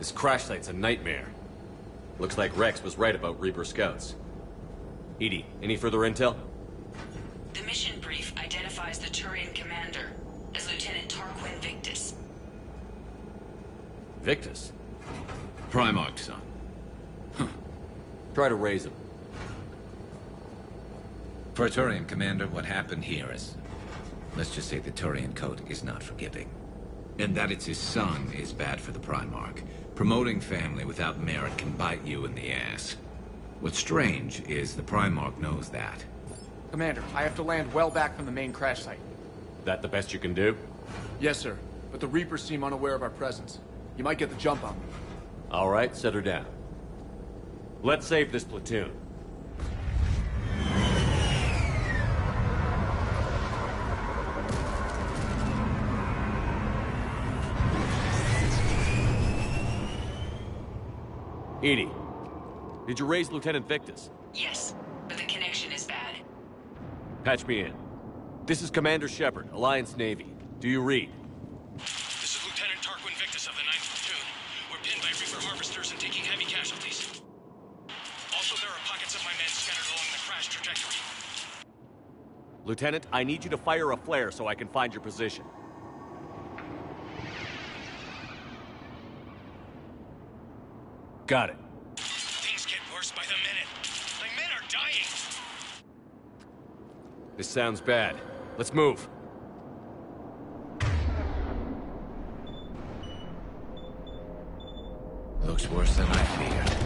This crash site's a nightmare. Looks like Rex was right about Reaper scouts. Edie, any further intel? The mission brief identifies the Turian commander as Lieutenant Tarquin Victus. Victus? Primarch, son. Try to raise him. For a Turian commander, what happened here is... let's just say the Turian code is not forgiving. And that it's his son is bad for the Primarch. Promoting family without merit can bite you in the ass. What's strange is the Primarch knows that. Commander, I have to land well back from the main crash site. That the best you can do? Yes, sir. But the Reapers seem unaware of our presence. You might get the jump on me. All right, set her down. Let's save this platoon. Edie, did you raise Lieutenant Victus? Yes, but the connection is bad. Patch me in. This is Commander Shepard, Alliance Navy. Do you read? This is Lieutenant Tarquin Victus of the 9th Platoon. We're pinned by Reaper harvesters and taking heavy casualties. Also, there are pockets of my men scattered along the crash trajectory. Lieutenant, I need you to fire a flare so I can find your position. Got it. Things get worse by the minute. My men are dying. This sounds bad. Let's move. Looks worse than I feared.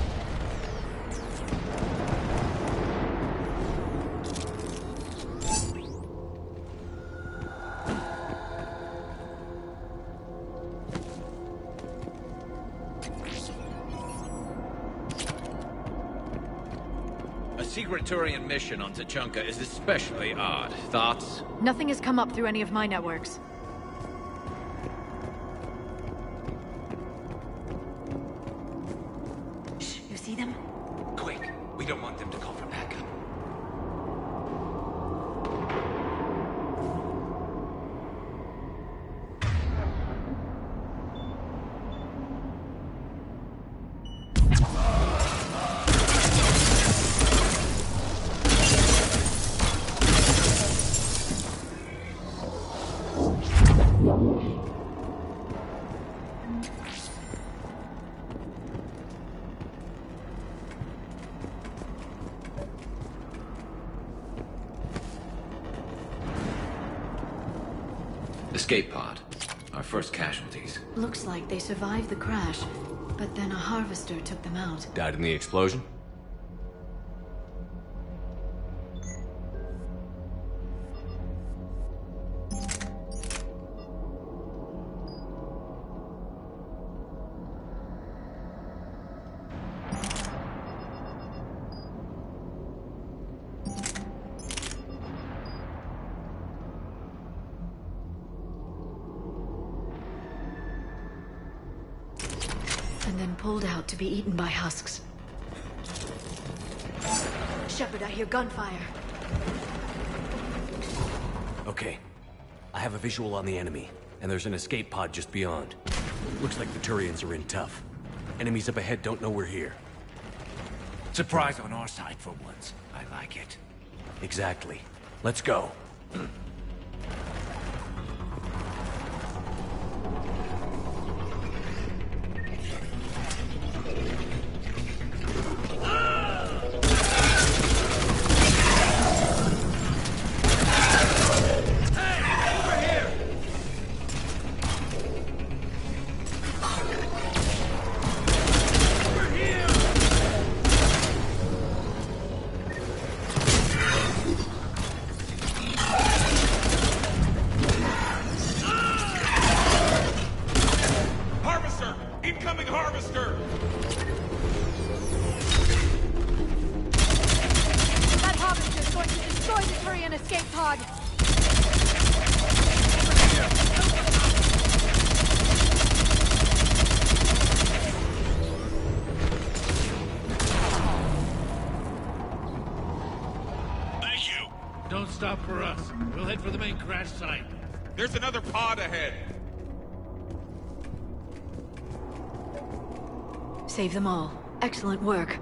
A secret Turian mission on Tachanka is especially odd. Thoughts? Nothing has come up through any of my networks. Shh, you see them? Quick, we don't want them to call for backup. Escape pod. Our first casualties. Looks like they survived the crash, but then a harvester took them out. Died in the explosion? And then pulled out to be eaten by husks. Shepard, I hear gunfire. Okay. I have a visual on the enemy, and there's an escape pod just beyond. Looks like the Turians are in tough. Enemies up ahead don't know we're here. Surprise on our side for once. I like it. Exactly. Let's go. Incoming harvester! That harvester is going to destroy the Turian escape pod! Thank you! Don't stop for us. We'll head for the main crash site. There's another pod ahead! Save them all. Excellent work.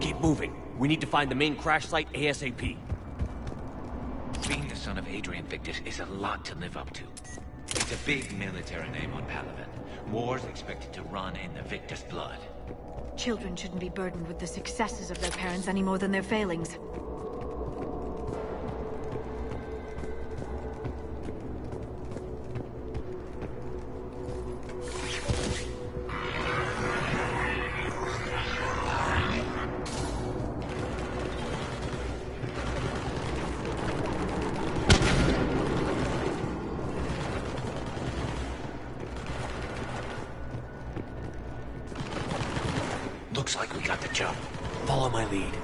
Keep moving. We need to find the main crash site ASAP. Being the son of Adrian Victus is a lot to live up to. It's a big military name on Palaven. War's expected to run in the Victus blood. Children shouldn't be burdened with the successes of their parents any more than their failings. Looks like we got the jump. Follow my lead.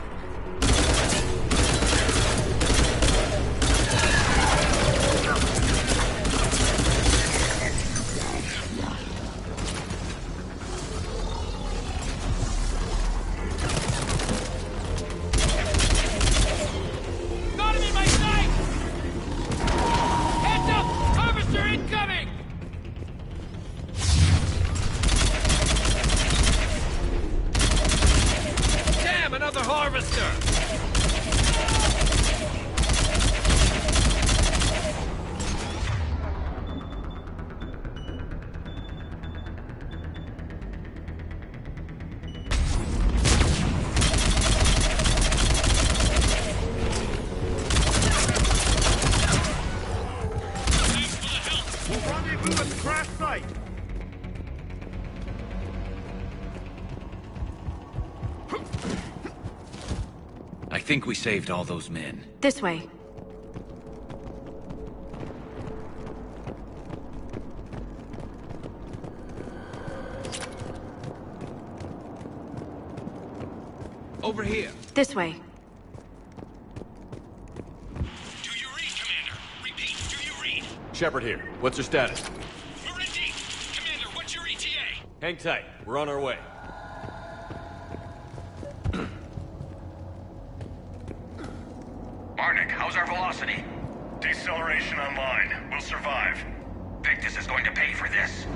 Got him in my sight! Heads up! Harvester incoming! Damn, another harvester! Rendezvous at the crash site. I think we saved all those men. This way. Over here. This way. Do you read, Commander? Repeat, do you read? Shepard here. What's your status? We're in deep. Commander, what's your ETA? Hang tight. We're on our way. Arnik, how's our velocity? Deceleration online. We'll survive. Victus is going to pay for this.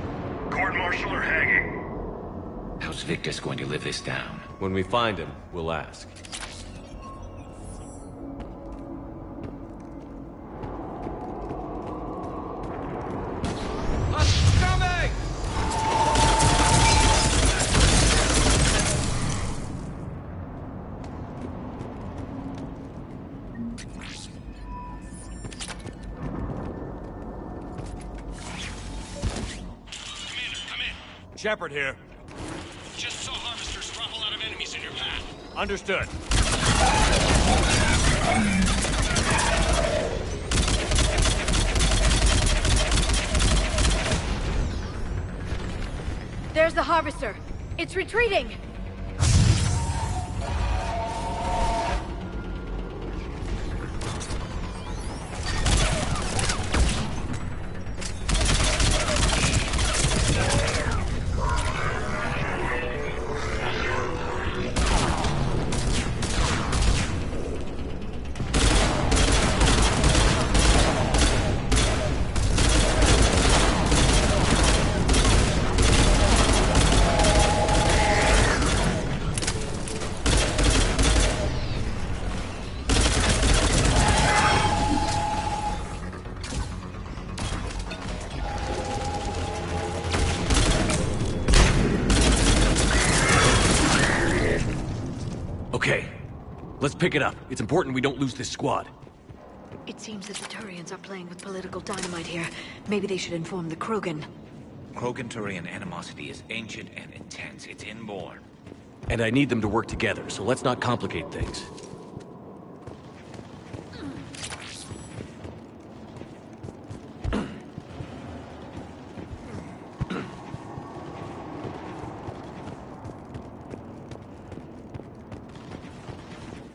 Court-martial or hanging? How's Victus going to live this down? When we find him, we'll ask. Coming! Commander, come in. Shepard here. Just saw harvesters drop a lot of enemies in your path. Understood. There's the harvester. It's retreating. Okay. Let's pick it up. It's important we don't lose this squad. It seems that the Turians are playing with political dynamite here. Maybe they should inform the Krogan. Krogan-Turian animosity is ancient and intense. It's inborn. And I need them to work together, so let's not complicate things.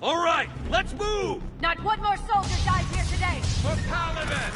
All right, let's move! Not one more soldier died here today! For Palaven!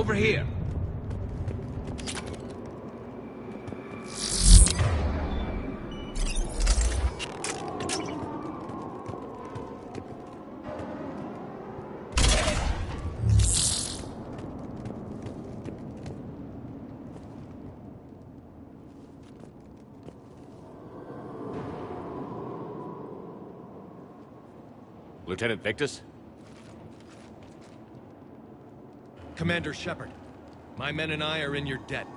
over here. Lieutenant Victus? Commander Shepard, my men and I are in your debt.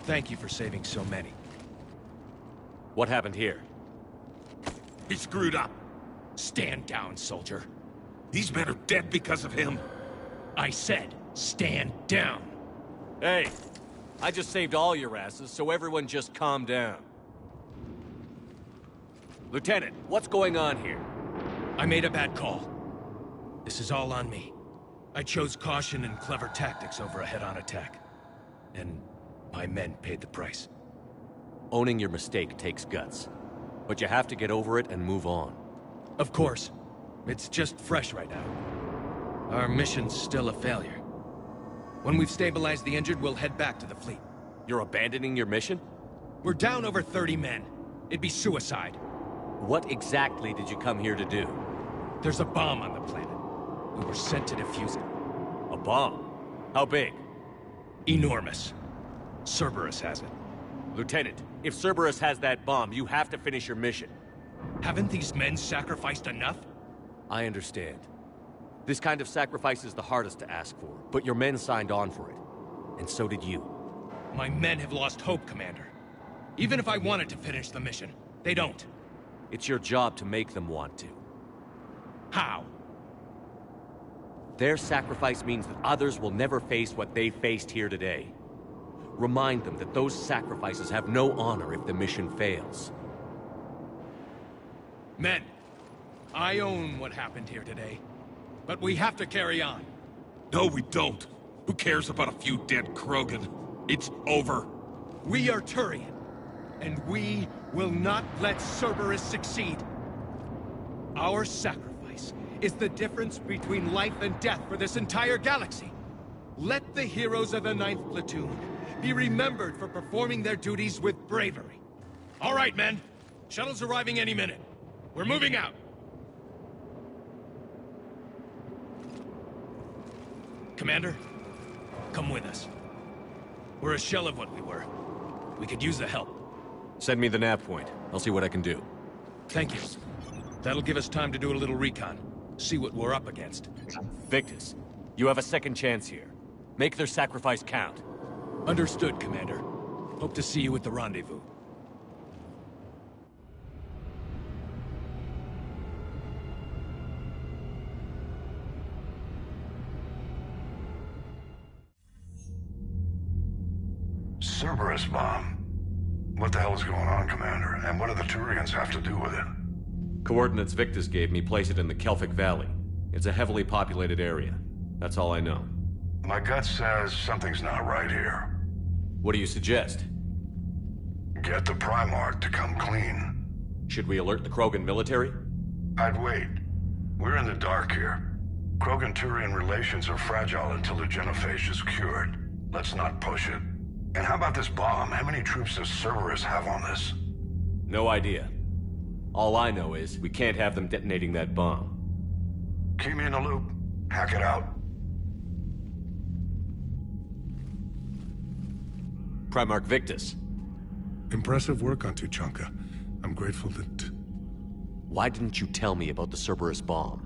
Thank you for saving so many. What happened here? He screwed up. Stand down, soldier. These men are dead because of him. I said, stand down. Hey, I just saved all your asses, so everyone just calm down. Lieutenant, what's going on here? I made a bad call. This is all on me. I chose caution and clever tactics over a head-on attack. And my men paid the price. Owning your mistake takes guts. But you have to get over it and move on. Of course. It's just fresh right now. Our mission's still a failure. When we've stabilized the injured, we'll head back to the fleet. You're abandoning your mission? We're down over 30 men. It'd be suicide. What exactly did you come here to do? There's a bomb on the planet. We were sent to defuse it. A bomb? How big? Enormous. Cerberus has it. Lieutenant, if Cerberus has that bomb, you have to finish your mission. Haven't these men sacrificed enough? I understand. This kind of sacrifice is the hardest to ask for, but your men signed on for it. And so did you. My men have lost hope, Commander. Even if I wanted to finish the mission, they don't. It's your job to make them want to. How? Their sacrifice means that others will never face what they faced here today. Remind them that those sacrifices have no honor if the mission fails. Men, I own what happened here today. But we have to carry on. No, we don't. Who cares about a few dead Krogan? It's over. We are Turian, and we will not let Cerberus succeed. Our sacrifice is the difference between life and death for this entire galaxy. Let the heroes of the 9th Platoon be remembered for performing their duties with bravery. All right, men. Shuttle's arriving any minute. We're moving out. Commander, come with us. We're a shell of what we were. We could use the help. Send me the nav point. I'll see what I can do. Thank you. That'll give us time to do a little recon. See what we're up against. Victus, you have a second chance here. Make their sacrifice count. Understood, Commander. Hope to see you at the rendezvous. Cerberus bomb. What the hell is going on, Commander? And what do the Turians have to do with it? Coordinates Victus gave me place it in the Kelphic Valley. It's a heavily populated area. That's all I know. My gut says something's not right here. What do you suggest? Get the Primarch to come clean. Should we alert the Krogan military? I'd wait. We're in the dark here. Krogan-Turian relations are fragile until the genophage is cured. Let's not push it. And how about this bomb? How many troops does Cerberus have on this? No idea. All I know is we can't have them detonating that bomb. Keep me in the loop. Hack it out. Primarch Victus. Impressive work on Tuchanka. I'm grateful that... Why didn't you tell me about the Cerberus bomb?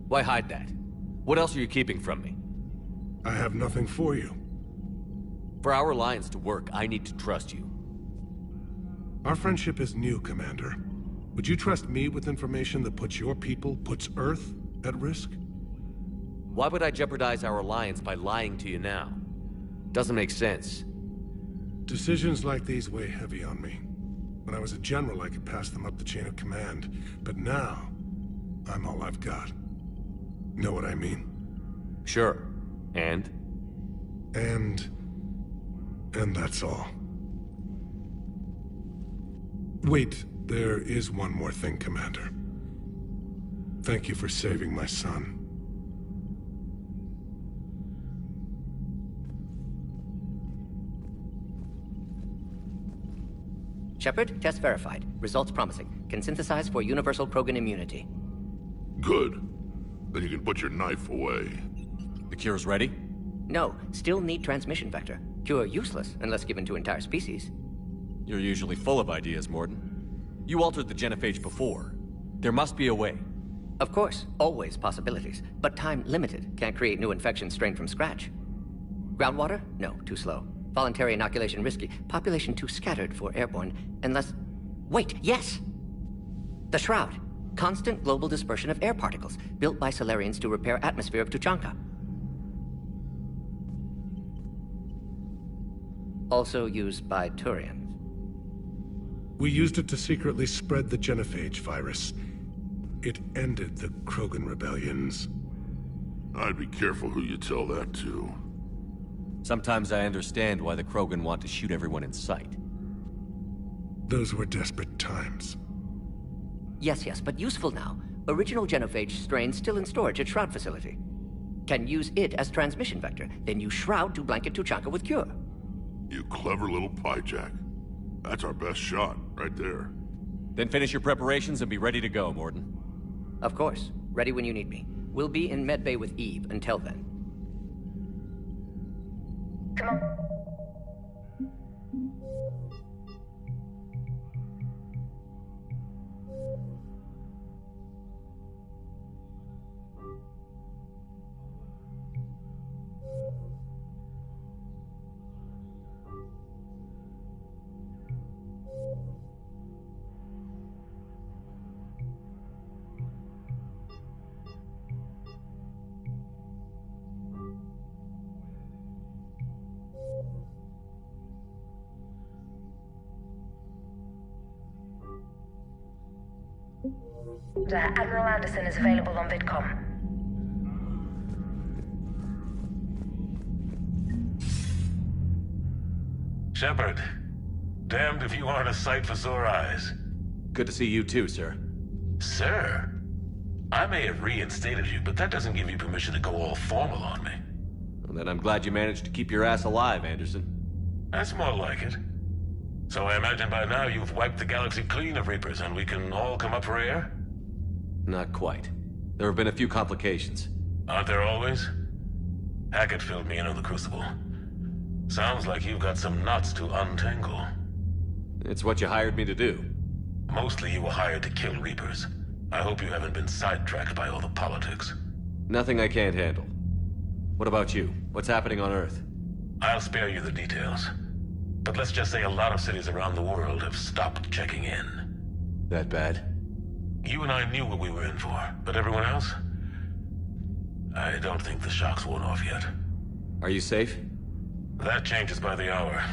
Why hide that? What else are you keeping from me? I have nothing for you. For our alliance to work, I need to trust you. Our friendship is new, Commander. Would you trust me with information that puts your people, puts Earth, at risk? Why would I jeopardize our alliance by lying to you now? Doesn't make sense. Decisions like these weigh heavy on me. When I was a general, I could pass them up the chain of command. But now, I'm all I've got. Know what I mean? Sure. And? And that's all. Wait, there is one more thing, Commander. Thank you for saving my son. Shepard, test verified. Results promising. Can synthesize for universal Krogan immunity. Good. Then you can put your knife away. The cure's ready? No, still need transmission vector. Cure useless unless given to entire species. You're usually full of ideas, Morden. You altered the genophage before. There must be a way. Of course, always possibilities, but time limited. Can't create new infections strained from scratch. Groundwater? No, too slow. Voluntary inoculation risky. Population too scattered for airborne, unless... Wait, yes! The Shroud. Constant global dispersion of air particles, built by Solarians to repair atmosphere of Tuchanka. Also used by Turians. We used it to secretly spread the genophage virus. It ended the Krogan rebellions. I'd be careful who you tell that to. Sometimes I understand why the Krogan want to shoot everyone in sight. Those were desperate times. Yes, but useful now. Original genophage strain still in storage at Shroud facility. Can use it as transmission vector, then use Shroud to blanket Tuchanka with cure. You clever little pyjack. That's our best shot, right there. Then finish your preparations and be ready to go, Morden. Of course. Ready when you need me. We'll be in medbay with Eve until then. Come on. Admiral Anderson is available on VidCom. Shepard, damned if you aren't a sight for sore eyes. Good to see you too, sir. Sir? I may have reinstated you, but that doesn't give you permission to go all formal on me. Well, then I'm glad you managed to keep your ass alive, Anderson. That's more like it. So I imagine by now you've wiped the galaxy clean of Reapers and we can all come up for air? Not quite. There have been a few complications. Aren't there always? Hackett filled me in on the Crucible. Sounds like you've got some knots to untangle. It's what you hired me to do. Mostly you were hired to kill Reapers. I hope you haven't been sidetracked by all the politics. Nothing I can't handle. What about you? What's happening on Earth? I'll spare you the details. But let's just say a lot of cities around the world have stopped checking in. That bad? You and I knew what we were in for, but everyone else? I don't think the shock's worn off yet. Are you safe? That changes by the hour.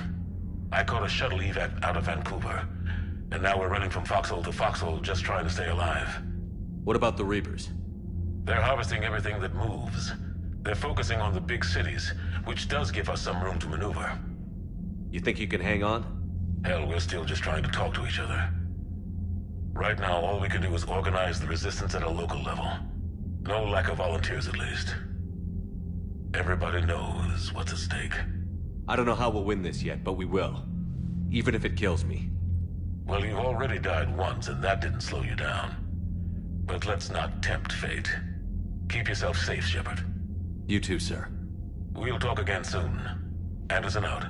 I caught a shuttle evac out of Vancouver, and now we're running from foxhole to foxhole just trying to stay alive. What about the Reapers? They're harvesting everything that moves. They're focusing on the big cities, which does give us some room to maneuver. You think you can hang on? Hell, we're still just trying to talk to each other. Right now, all we can do is organize the resistance at a local level. No lack of volunteers, at least. Everybody knows what's at stake. I don't know how we'll win this yet, but we will. Even if it kills me. Well, you've already died once, and that didn't slow you down. But let's not tempt fate. Keep yourself safe, Shepard. You too, sir. We'll talk again soon. Anderson out.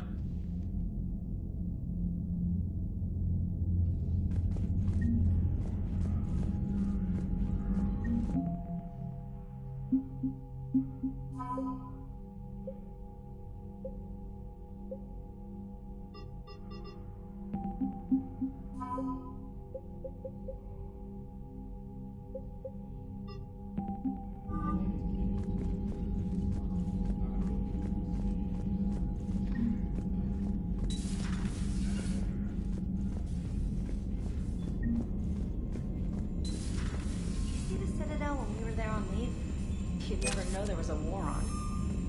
You'd never know there was a war on.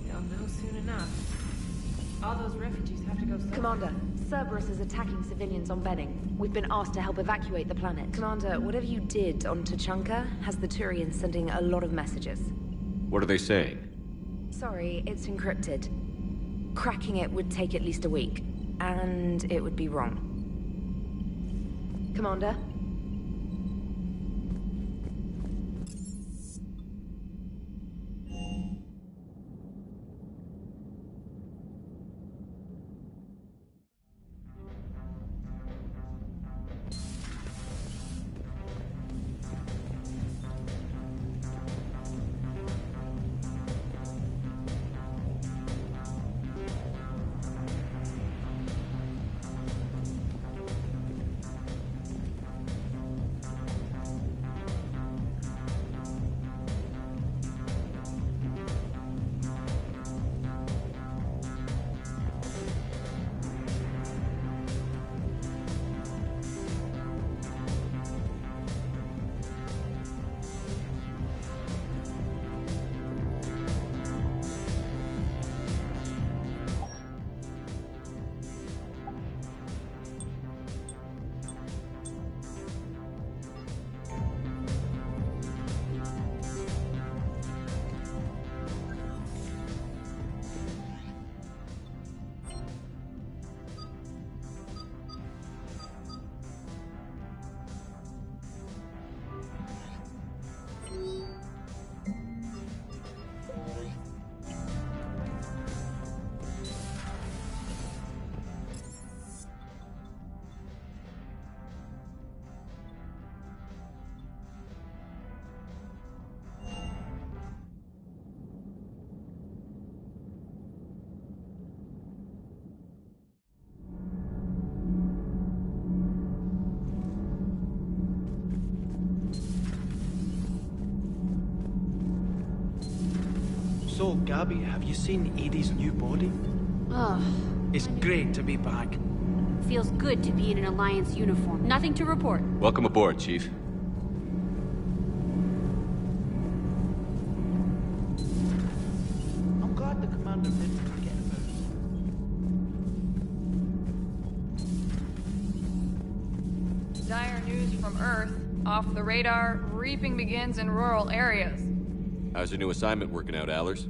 You'll know soon enough. All those refugees have to go somewhere. Commander, Cerberus is attacking civilians on Benning. We've been asked to help evacuate the planet. Commander, whatever you did on Tuchanka has the Turians sending a lot of messages. What are they saying? Sorry, it's encrypted. Cracking it would take at least a week. And it would be wrong. Commander? So, Gabby, have you seen Edie's new body? Ugh. It's great to be back. Feels good to be in an Alliance uniform. Nothing to report. Welcome aboard, Chief. I'm glad the commander didn't forget about us. Dire news from Earth. Off the radar, reaping begins in rural areas. How's your new assignment working out, Allers?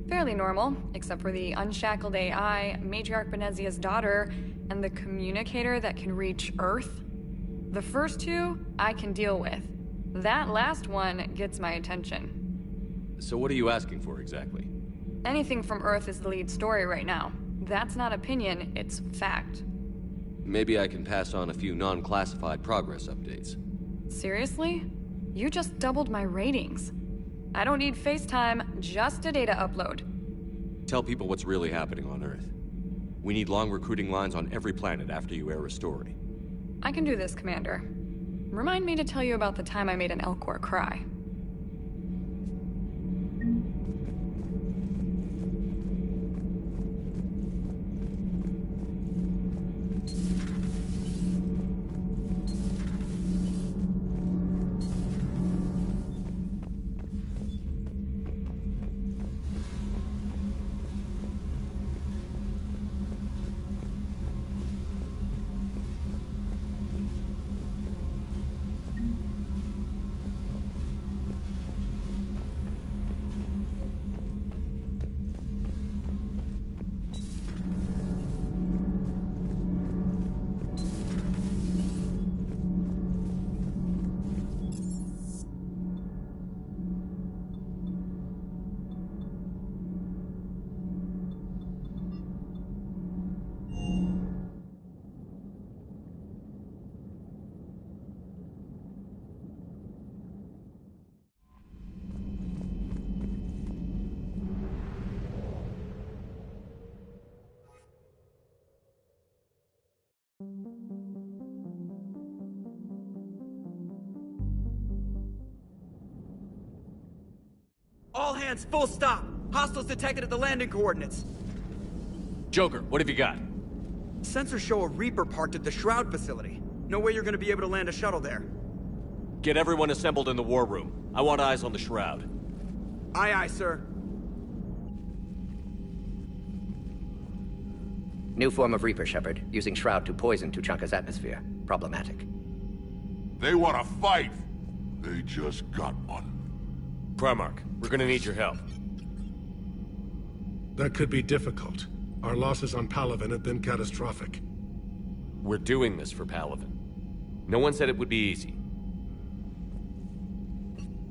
Fairly normal, except for the unshackled AI, Matriarch Benezia's daughter, and the communicator that can reach Earth. The first two, I can deal with. That last one gets my attention. So what are you asking for, exactly? Anything from Earth is the lead story right now. That's not opinion, it's fact. Maybe I can pass on a few non-classified progress updates. Seriously? You just doubled my ratings. I don't need FaceTime, just a data upload. Tell people what's really happening on Earth. We need long recruiting lines on every planet after you air a story. I can do this, Commander. Remind me to tell you about the time I made an Elcor cry. All hands, full stop! Hostiles detected at the landing coordinates. Joker, what have you got? Sensors show a Reaper parked at the Shroud facility. No way you're gonna be able to land a shuttle there. Get everyone assembled in the war room. I want eyes on the Shroud. Aye, aye, sir. New form of Reaper, Shepard, using Shroud to poison Tuchanka's atmosphere. Problematic. They want to fight. They just got one. Primarch, we're gonna need your help. That could be difficult. Our losses on Palaven have been catastrophic. We're doing this for Palaven. No one said it would be easy.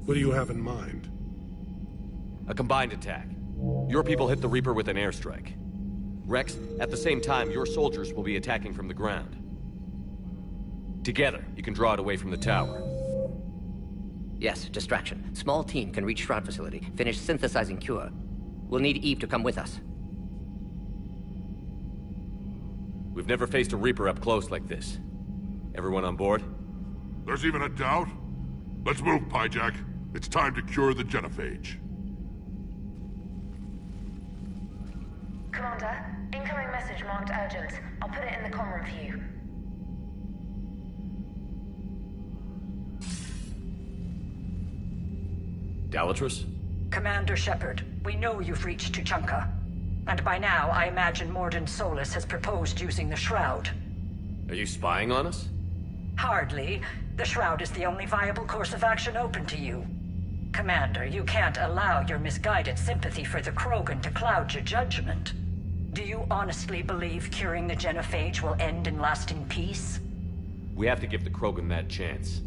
What do you have in mind? A combined attack. Your people hit the Reaper with an airstrike. Rex, at the same time, your soldiers will be attacking from the ground. Together, you can draw it away from the tower. Yes, distraction. Small team can reach Shroud facility, finish synthesizing cure. We'll need Eve to come with us. We've never faced a Reaper up close like this. Everyone on board? There's even a doubt? Let's move, Pyjack. It's time to cure the genophage. Commander, incoming message marked urgent. I'll put it in the comm room for you. Dalatrus? Commander Shepard, we know you've reached Tuchanka. And by now, I imagine Mordin Solus has proposed using the Shroud. Are you spying on us? Hardly. The Shroud is the only viable course of action open to you. Commander, you can't allow your misguided sympathy for the Krogan to cloud your judgment. Do you honestly believe curing the genophage will end in lasting peace? We have to give the Krogan that chance.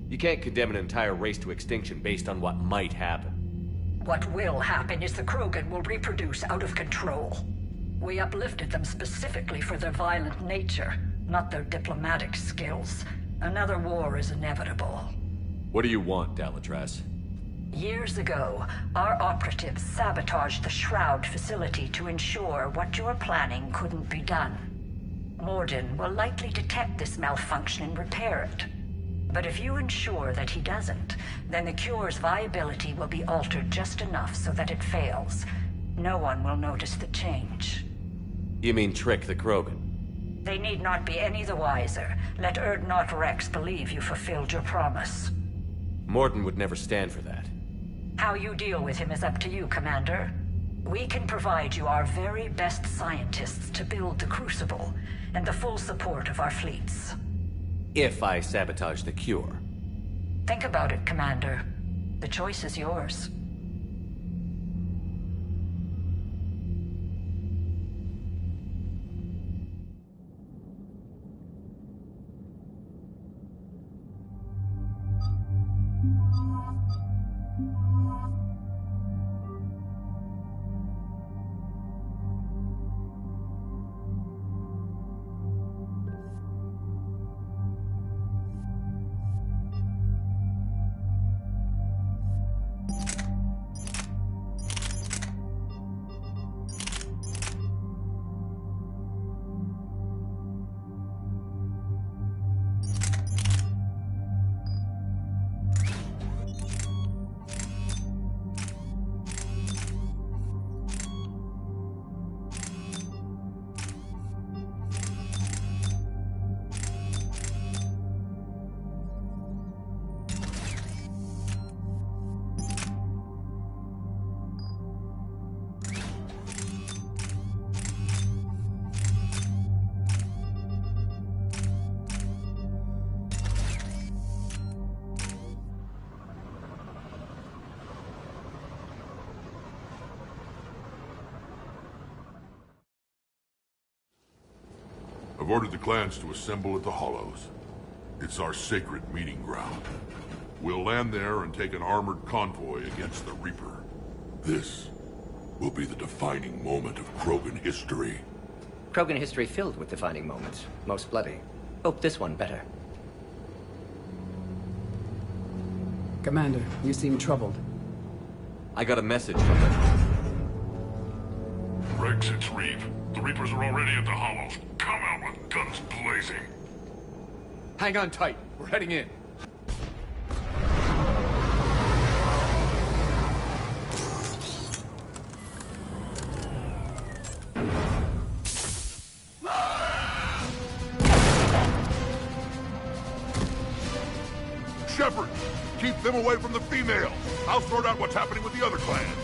You can't condemn an entire race to extinction based on what might happen. What will happen is the Krogan will reproduce out of control. We uplifted them specifically for their violent nature, not their diplomatic skills. Another war is inevitable. What do you want, Dalatrus? Years ago, our operatives sabotaged the Shroud facility to ensure what you were planning couldn't be done. Mordin will likely detect this malfunction and repair it. But if you ensure that he doesn't, then the cure's viability will be altered just enough so that it fails. No one will notice the change. You mean trick the Krogan? They need not be any the wiser. Let Urdnot Rex believe you fulfilled your promise. Mordin would never stand for that. How you deal with him is up to you, Commander. We can provide you our very best scientists to build the Crucible, and the full support of our fleets. If I sabotage the cure. Think about it, Commander. The choice is yours. I've ordered the clans to assemble at the Hollows. It's our sacred meeting ground. We'll land there and take an armored convoy against the Reaper. This will be the defining moment of Krogan history. Krogan history filled with defining moments. Most bloody. Hope this one better. Commander, you seem troubled. I got a message from them. Rex, it's Reeve. The Reapers are already at the Hollows. Come out with guns blazing. Hang on tight. We're heading in. Shepard, keep them away from the females. I'll sort out what's happening with the other clans.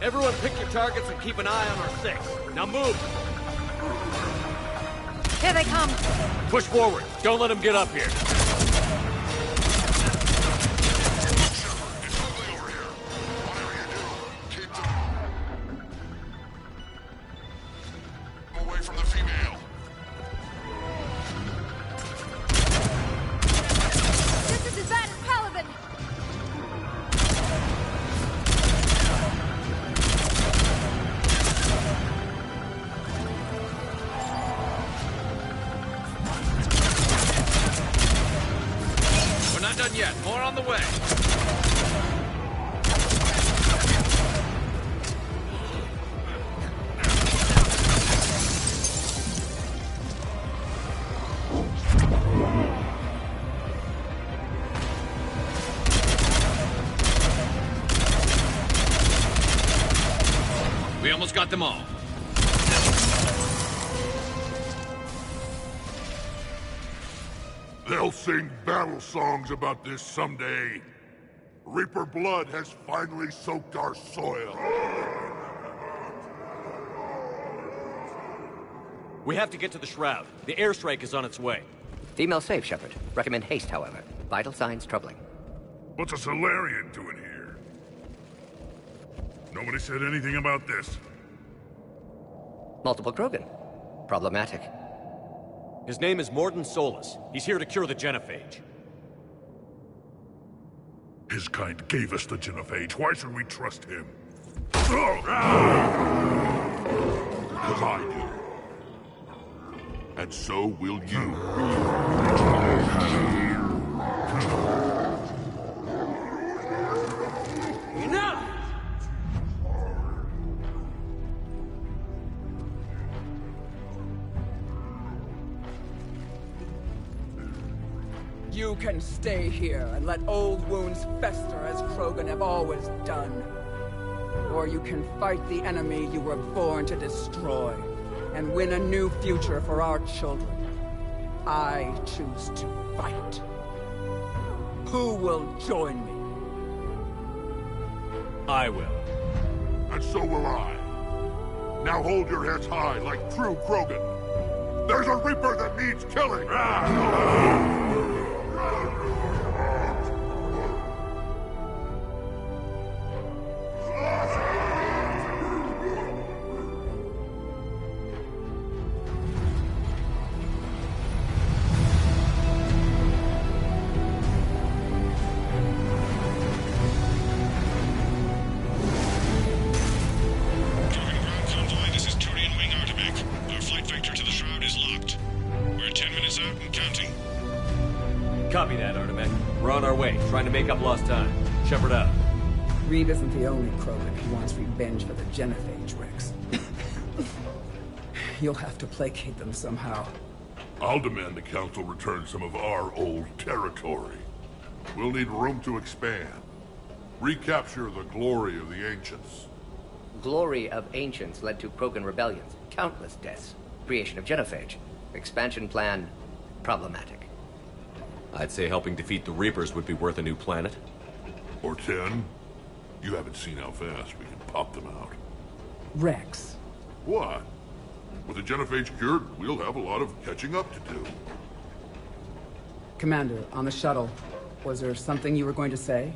Everyone pick your targets and keep an eye on our six. Now move! Here they come! Push forward. Don't let them get up here. yet. More on the way. We almost got them all. They'll sing battle songs about this someday. Reaper blood has finally soaked our soil. We have to get to the Shroud. The airstrike is on its way. Female safe, Shepard. Recommend haste, however. Vital signs troubling. What's a Solarian doing here? Nobody said anything about this. Multiple Krogan. Problematic. His name is Morden Solus. He's here to cure the genophage. His kind gave us the genophage. Why should we trust him? Because I do. And so will you. Enough! You can stay here and let old wounds fester as Krogan have always done. Or you can fight the enemy you were born to destroy, and win a new future for our children. I choose to fight. Who will join me? I will. And so will I. Now hold your heads high like true Krogan. There's a Reaper that needs killing! Copy that, Artemec. We're on our way, trying to make up lost time. Shepard out. Reed isn't the only Krogan who wants revenge for the genophage, Rex. You'll have to placate them somehow. I'll demand the Council return some of our old territory. We'll need room to expand. Recapture the glory of the Ancients. Glory of Ancients led to Krogan rebellions, countless deaths, creation of genophage. Expansion plan, problematic. I'd say helping defeat the Reapers would be worth a new planet. Or 10. You haven't seen how fast we can pop them out. Rex. What? With the genophage cured, we'll have a lot of catching up to do. Commander, on the shuttle, was there something you were going to say?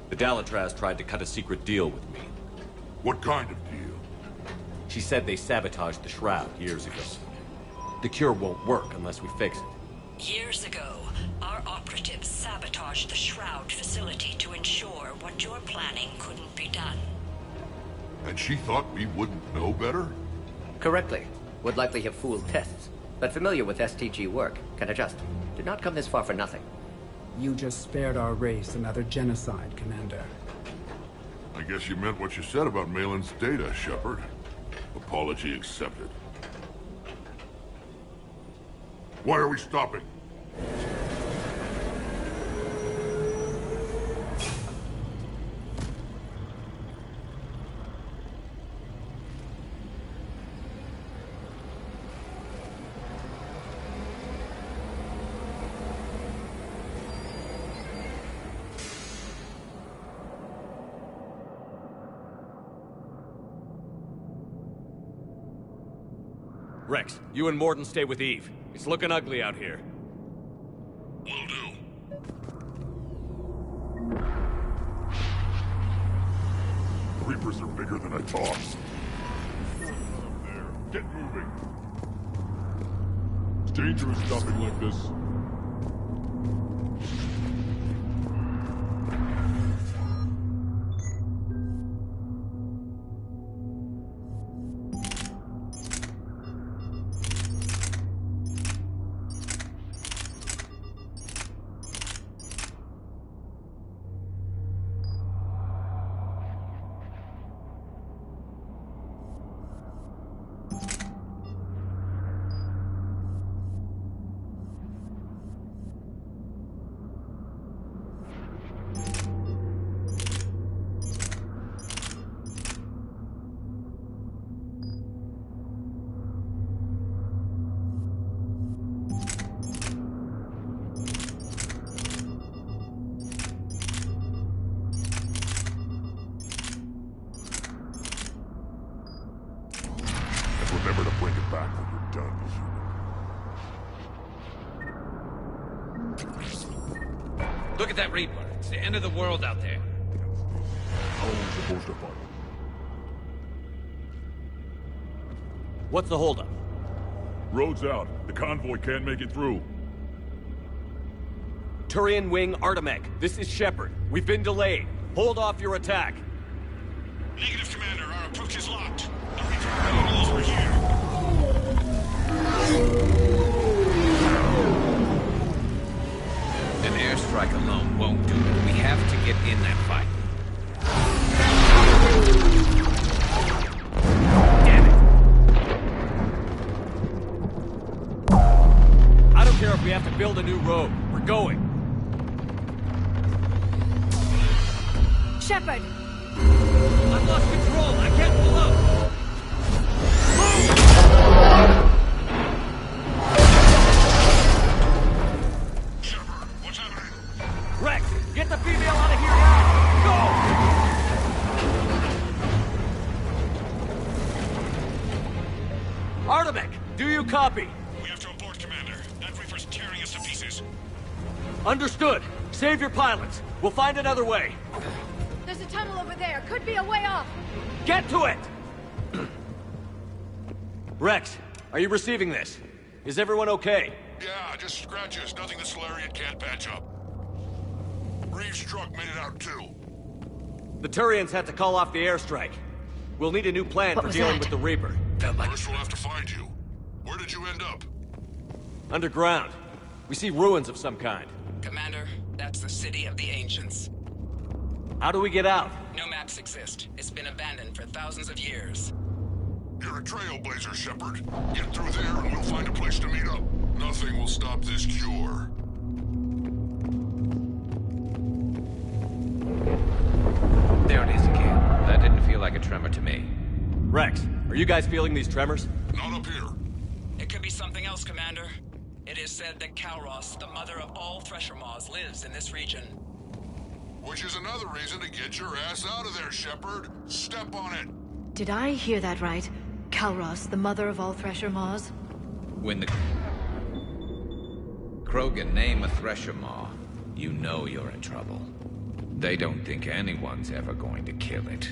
The Dalatraz tried to cut a secret deal with me. What kind of deal? She said they sabotaged the Shroud years ago. The cure won't work unless we fix it. Years ago, our operatives sabotaged the Shroud facility to ensure what you're planning couldn't be done. And she thought we wouldn't know better? Correctly. Would likely have fooled tests, but familiar with STG work, can adjust. Did not come this far for nothing. You just spared our race another genocide, Commander. I guess you meant what you said about Malin's data, Shepard. Apology accepted. Why are we stopping? Rex, you and Morden stay with Eve. It's looking ugly out here. Will do. The Reapers are bigger than I thought. There, get moving. It's dangerous stopping like this. Remember to bring it back when you're done, human. Look at that Reaper. It's the end of the world out there. How are we supposed to fight him? What's the holdup? Road's out. The convoy can't make it through. Turian Wing Artemek, this is Shepard. We've been delayed. Hold off your attack. Negative, Commander. Our approach is locked. The Reaper knows we're here. An airstrike alone won't do it. We have to get in that fight. Damn it! I don't care if we have to build a new road. We're going. Shepard! I've lost control. I can't pull up. Shepard, what's happening? Rex, get the female out of here now! Go! Artemek, do you copy? We have to abort, Commander. That Reaper's tearing us to pieces. Understood. Save your pilots. We'll find another way. There's a tunnel over there. Could be a way off. Get to it! Rex, are you receiving this? Is everyone okay? Yeah, just scratches. Nothing the Solarian can't patch up. Reeves' truck made it out too. The Turians had to call off the airstrike. We'll need a new plan for dealing with the Reaper. First we'll have to find you. Where did you end up? Underground. We see ruins of some kind. Commander, that's the City of the Ancients. How do we get out? No maps exist. It's been abandoned for thousands of years. You're a trailblazer, Shepard. Get through there and we'll find a place to meet up. Nothing will stop this cure. There it is again. That didn't feel like a tremor to me. Rex, are you guys feeling these tremors? Not up here. It could be something else, Commander. It is said that Kalros, the mother of all Thresher Maws, lives in this region. Which is another reason to get your ass out of there, Shepard. Step on it. Did I hear that right? Kalros, the mother of all Thresher Maws? When the Krogan name a Thresher Maw, you know you're in trouble. They don't think anyone's ever going to kill it.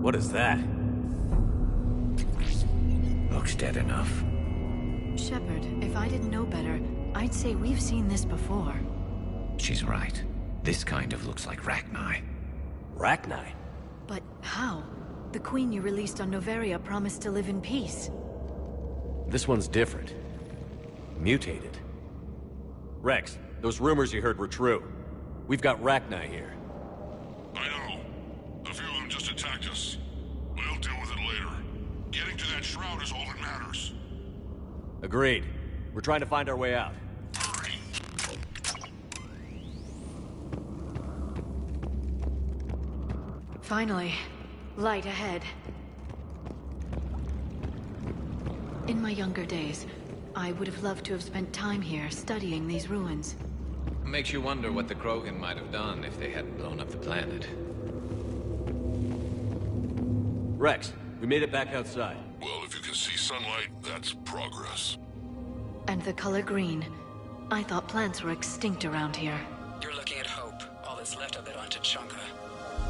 What is that? Looks dead enough. Shepard, if I didn't know better, I'd say we've seen this before. She's right. This kind of looks like Rachni. Rachni? But how? The queen you released on Noveria promised to live in peace. This one's different. Mutated. Rex, those rumors you heard were true. We've got Rachni here. I know. A few of them just attacked us. We'll deal with it later. Getting to that shroud is all that matters. Agreed. We're trying to find our way out. Finally. Light ahead. In my younger days, I would have loved to have spent time here studying these ruins. Makes you wonder what the Krogan might have done if they hadn't blown up the planet. Rex, we made it back outside. Well, if you can see sunlight, that's progress. And the color green. I thought plants were extinct around here. You're looking at hope, all that's left of it on Tuchanka.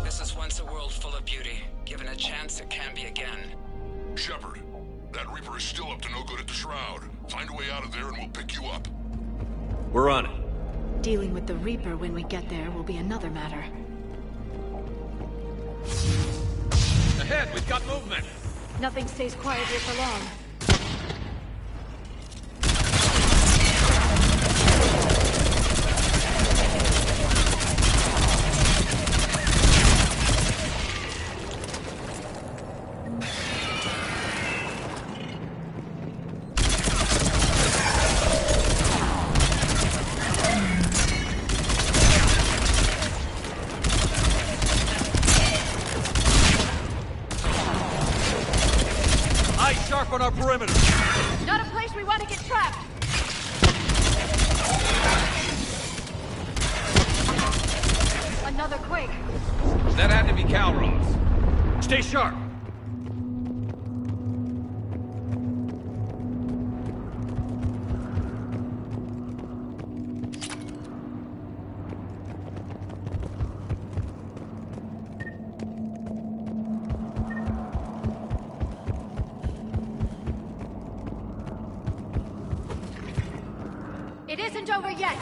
This is once a world full of beauty. Given a chance, it can be again. Shepard, that Reaper is still up to no good at the Shroud. Find a way out of there and we'll pick you up. We're on it. Dealing with the Reaper when we get there will be another matter. Ahead, we've got movement! Nothing stays quiet here for long. On our perimeter. Not a place we want to get trapped. Another quake. That had to be Kalros. Stay sharp. It isn't over yet!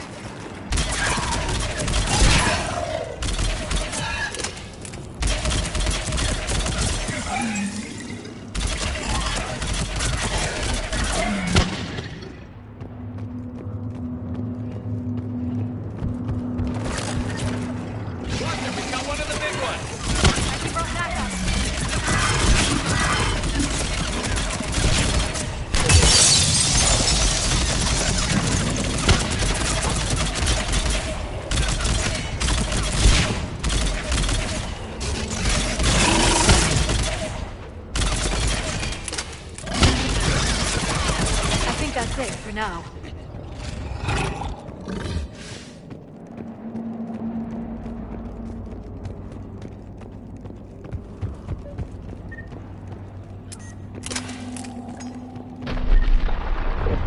That's it for now.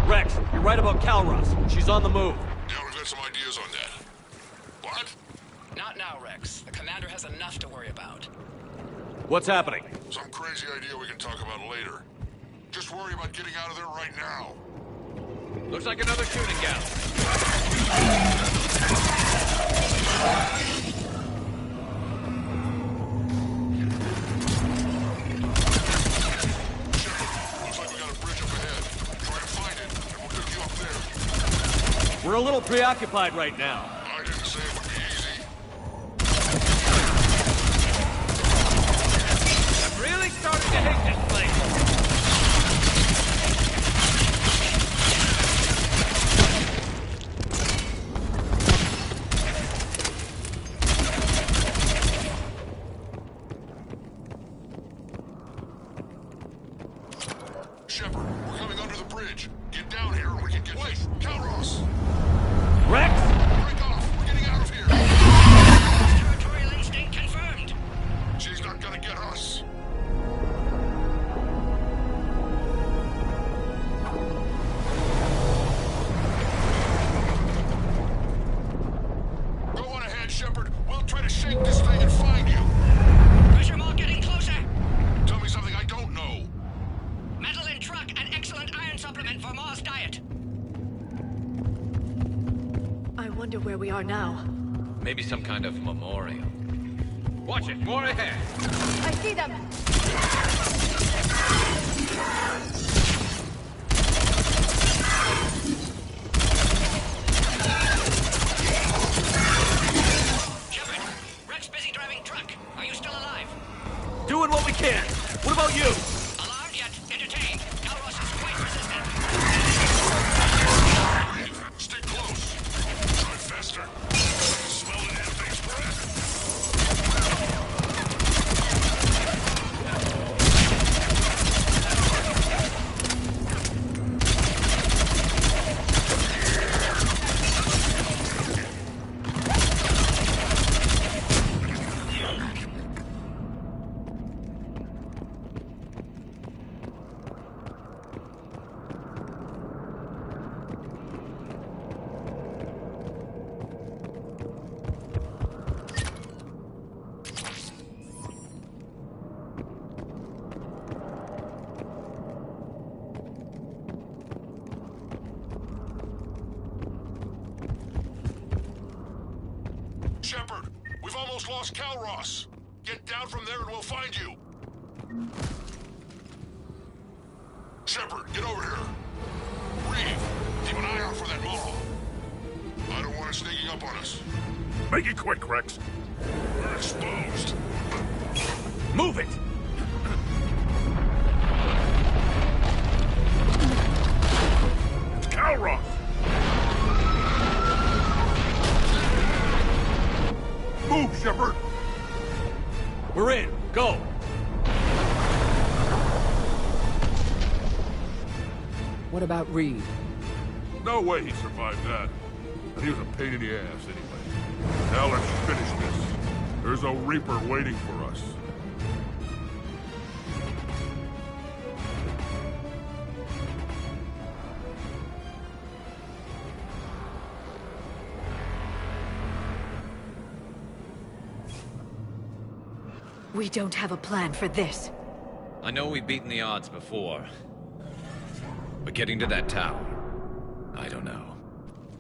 Rex, you're right about Calros. She's on the move. Yeah, we've got some ideas on that. What? Not now, Rex. The commander has enough to worry about. What's happening? Some crazy idea we can talk about later. Just worry about getting out of there right now. Looks like another shooting gallery. Looks like we got a bridge up ahead. Try to find it, and we'll pick you up there. We're a little preoccupied right now. I didn't say it would be easy. I'm really starting to hate this place. Shepard, we're coming under the bridge. Get down here and we can get... Wait! Calros! Rex! Break off! We're getting out of here! Territorial instinct confirmed. She's not gonna get us. Go on ahead, Shepard. We'll try to shake this thing and find you. Pressure mark getting closer. Tell me something I don't know. Metal in truck and excellent iron supplement for Mars diet. I wonder where we are now. Maybe some kind of memorial. Watch it, more ahead. I see them! Shepard, Rex busy driving truck. Are you still alive? Doing what we can. What about you? Alarmed yet? Entertained. Calros is quite resistant. Stay close. Try faster. Smell the damn thing's breath. Shepard, we've almost lost Calros. Get down from there and we'll find you. Shepard, get over here. Reeve, keep an eye out for that mall. I don't want it sneaking up on us. Make it quick, Rex. We're exposed. Move it! It's Calros! Move, Shepard! We're in. Go! What about Reed? No way he survived that. And he was a pain in the ass anyway. Now let's finish this. There's a Reaper waiting for us. We don't have a plan for this. I know we've beaten the odds before. But getting to that tower, I don't know.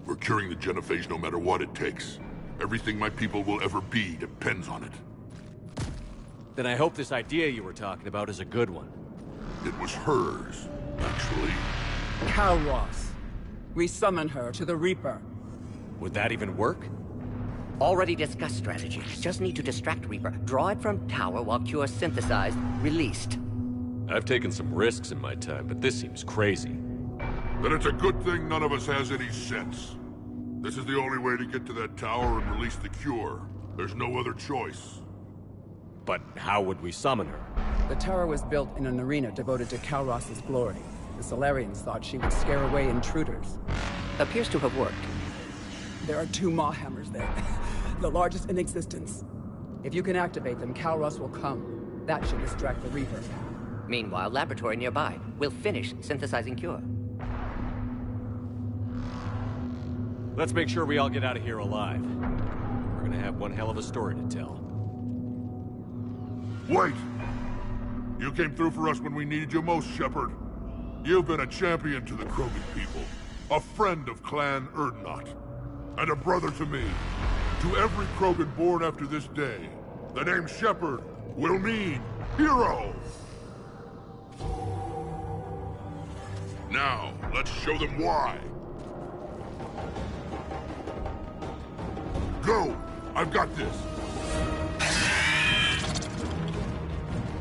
We're curing the genophage no matter what it takes. Everything my people will ever be depends on it. Then I hope this idea you were talking about is a good one. It was hers, actually. Kalros. We summon her to the Reaper. Would that even work? Already discussed strategy. Just need to distract Reaper. Draw it from tower while Cure synthesized, released. I've taken some risks in my time, but this seems crazy. Then it's a good thing none of us has any sense. This is the only way to get to that tower and release the cure. There's no other choice. But how would we summon her? The tower was built in an arena devoted to Kalros' glory. The Solarians thought she would scare away intruders. Appears to have worked. There are 2 Maw hammers there. The largest in existence. If you can activate them, Kalros will come. That should distract the Reaper. Meanwhile, laboratory nearby. We'll finish synthesizing Cure. Let's make sure we all get out of here alive. We're gonna have one hell of a story to tell. Wait! You came through for us when we needed you most, Shepard. You've been a champion to the Krogan people, a friend of Clan Erdnot, and a brother to me. To every Krogan born after this day, the name Shepard will mean hero! Now, let's show them why. Go! I've got this!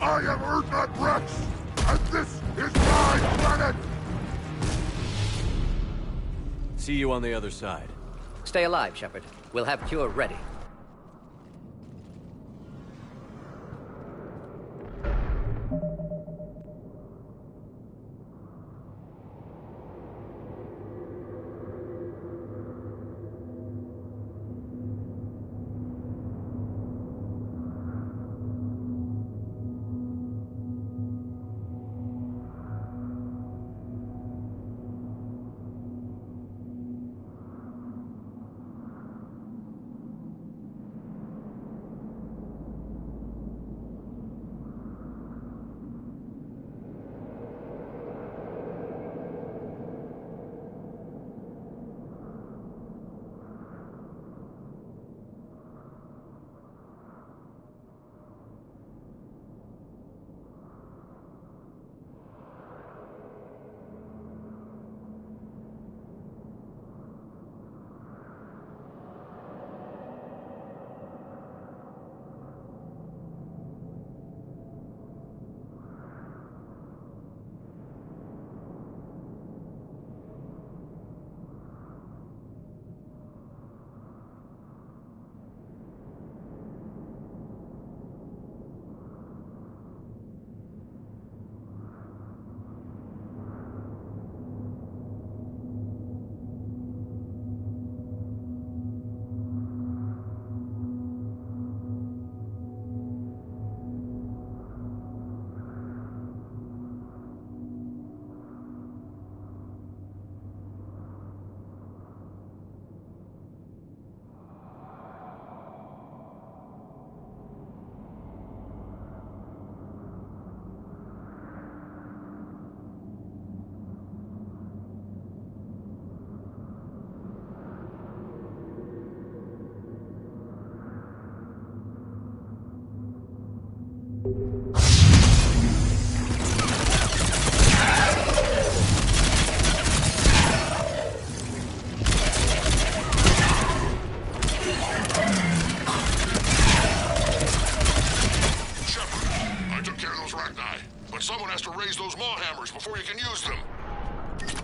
I am Erdnot Rex, and this is my planet! See you on the other side. Stay alive, Shepard. We'll have Cure ready.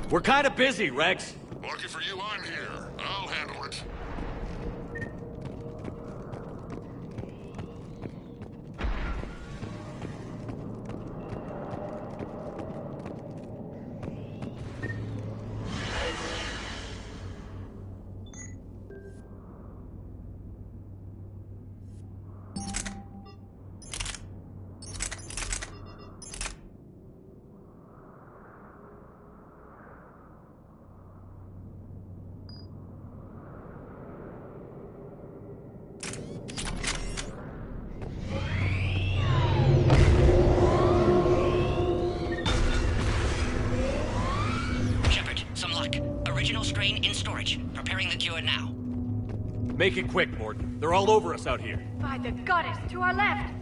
We're kind of busy, Rex. Lucky for you, I'm here. I'll handle it. Make it quick, Morton. They're all over us out here. By the goddess, to our left!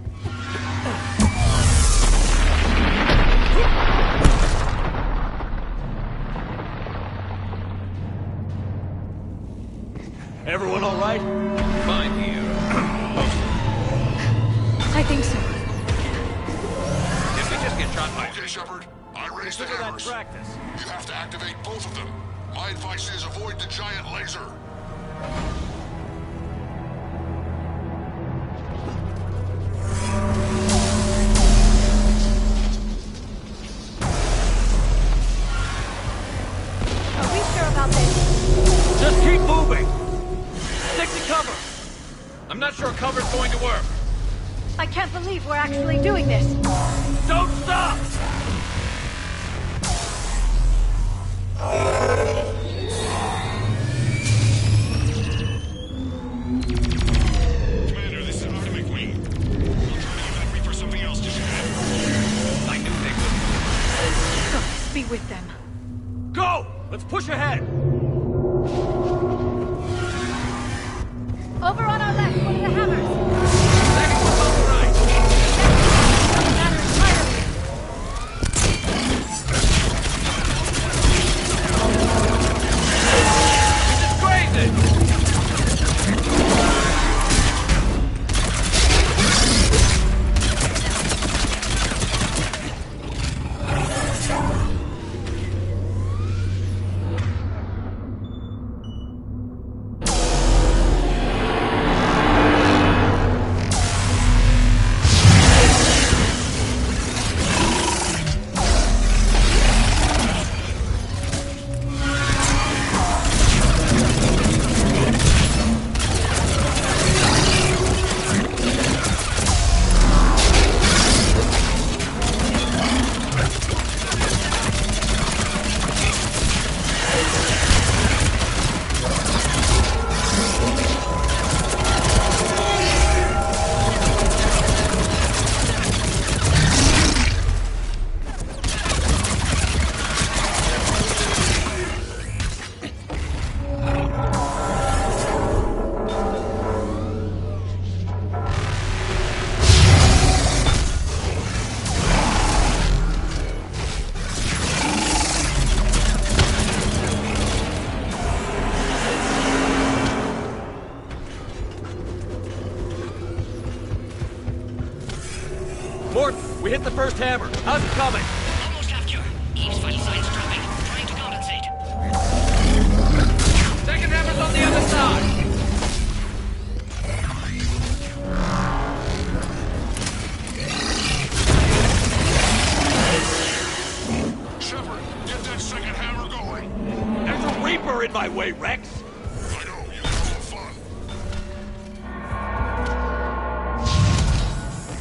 Everyone all right? Fine here. I think so. Did we just get shot by? Okay, Shepard. I raised the Look at that hammers. practice. You have to activate both of them. My advice is avoid the giant laser. Are we sure about this? Just keep moving! Stick to cover! I'm not sure cover's going to work. I can't believe we're actually doing this. Don't stop! Commander, this is Atomic Wing. We'll try to give that Reaper something else to do. I knew they would. Goddess be with them. Go! Let's push ahead! Over on our left, one of the hammers. Second one's on the right. Doesn't matter entirely. This is crazy! Morton, we hit the first hammer. How's it coming? Almost have cure. Eve's vital signs dropping. Trying to compensate. Second hammer's on the other side. Shepard, get that second hammer going. There's a Reaper in my way, Rex! I know, you have fun.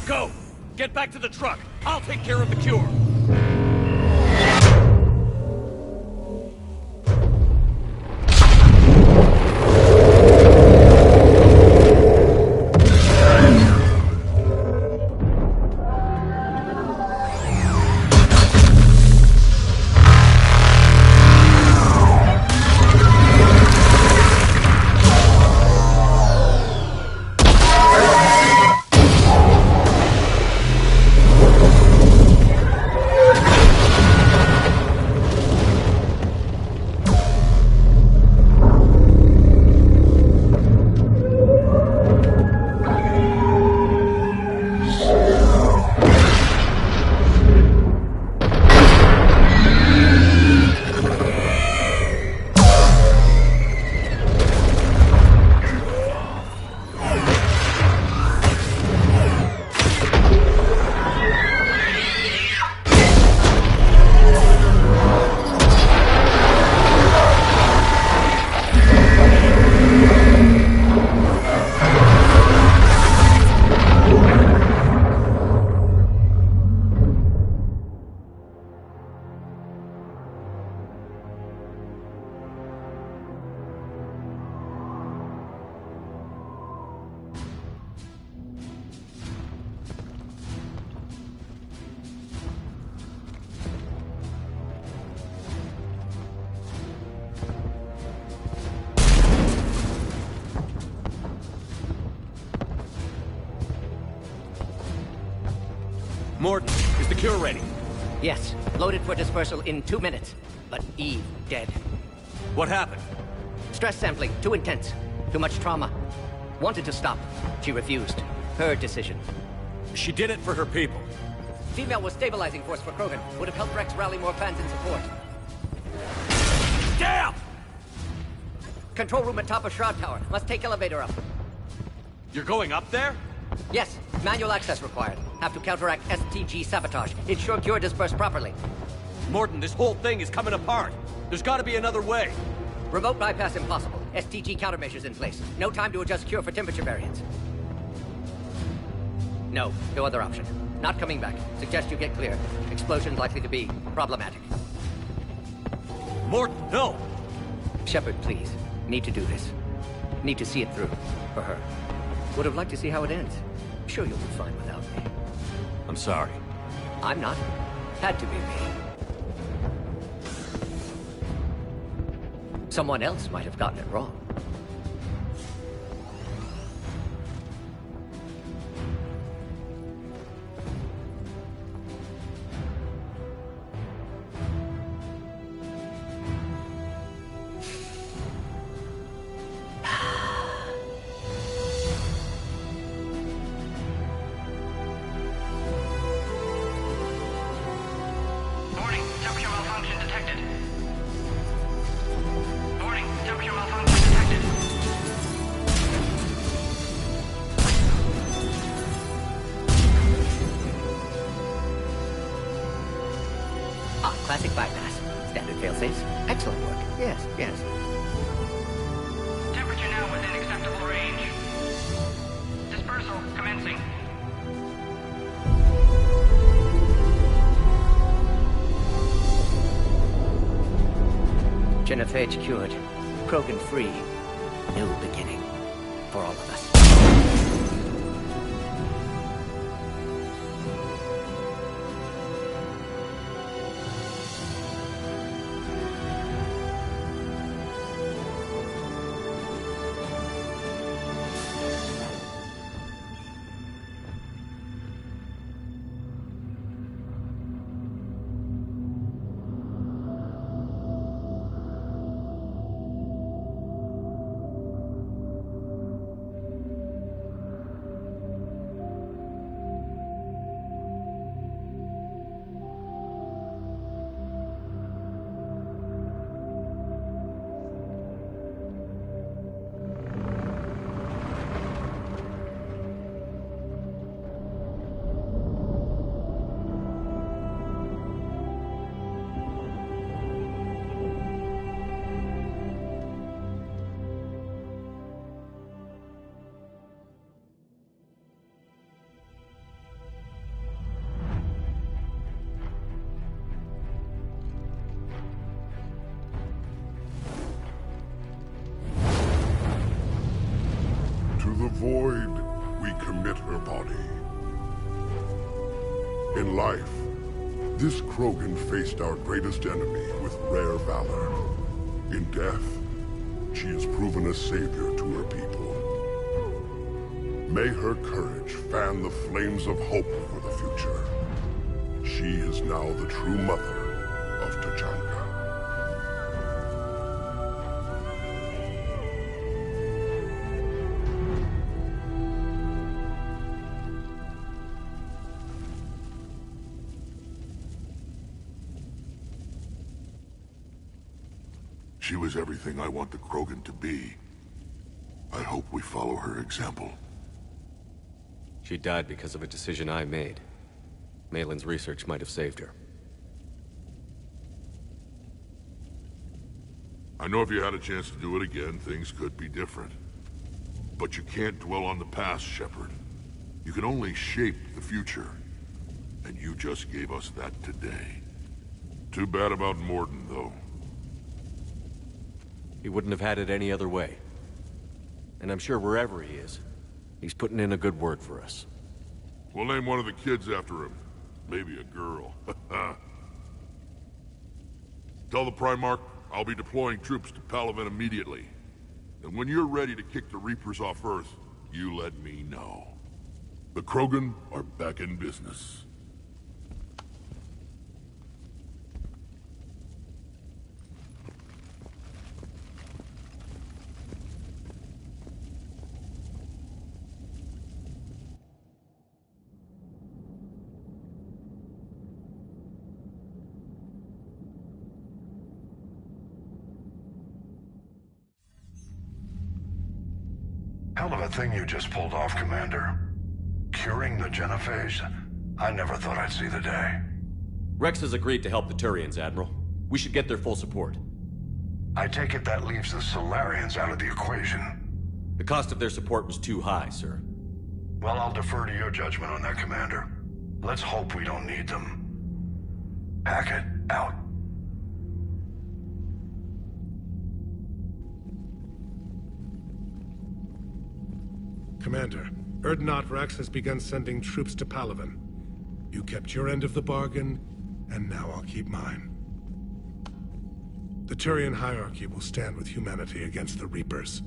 Go! Get back to the truck. I'll take care of the cure. Morton, is the cure ready? Yes, loaded for dispersal in 2 minutes. But Eve dead. What happened? Stress sampling, too intense. Too much trauma. Wanted to stop. She refused. Her decision. She did it for her people. Female was stabilizing force for Krogan. Would have helped Rex rally more fans in support. Damn! Control room at top of Shroud Tower. Must take elevator up. You're going up there? Yes, manual access required. Have to counteract STG sabotage. Ensure cure dispersed properly. Morton, this whole thing is coming apart. There's gotta be another way. Remote bypass impossible. STG countermeasures in place. No time to adjust cure for temperature variance. No other option. Not coming back. Suggest you get clear. Explosion likely to be problematic. Morton, no! Shepard, please. Need to do this. Need to see it through. For her. Would have liked to see how it ends. Sure you'll be fine without me. I'm sorry. I'm not. Had to be me. Someone else might have gotten it wrong. Classic bypass. Standard failsafes. Excellent work. Yes. Temperature now within acceptable range. Dispersal commencing. Genophage cured. Krogan free. New beginning. For all of us. To the void, we commit her body. In life, this Krogan faced our greatest enemy with rare valor. In death, she has proven a savior to her people. May her courage fan the flames of hope for the future. She is now the true mother of Tachanka. She was everything I want the Krogan to be. I hope we follow her example. She died because of a decision I made. Malin's research might have saved her. I know if you had a chance to do it again, things could be different. But you can't dwell on the past, Shepard. You can only shape the future. And you just gave us that today. Too bad about Morton, though. He wouldn't have had it any other way. And I'm sure wherever he is, he's putting in a good word for us. We'll name one of the kids after him. Maybe a girl. Tell the Primarch I'll be deploying troops to Palaven immediately. And when you're ready to kick the Reapers off Earth, you let me know. The Krogan are back in business. Hell of a thing you just pulled off, Commander. Curing the genophage? I never thought I'd see the day. Rex has agreed to help the Turians, Admiral. We should get their full support. I take it that leaves the Solarians out of the equation. The cost of their support was too high, sir. Well, I'll defer to your judgment on that, Commander. Let's hope we don't need them. Hackett, out. Commander, Urdnot Rex has begun sending troops to Palaven. You kept your end of the bargain, and now I'll keep mine. The Turian hierarchy will stand with humanity against the Reapers.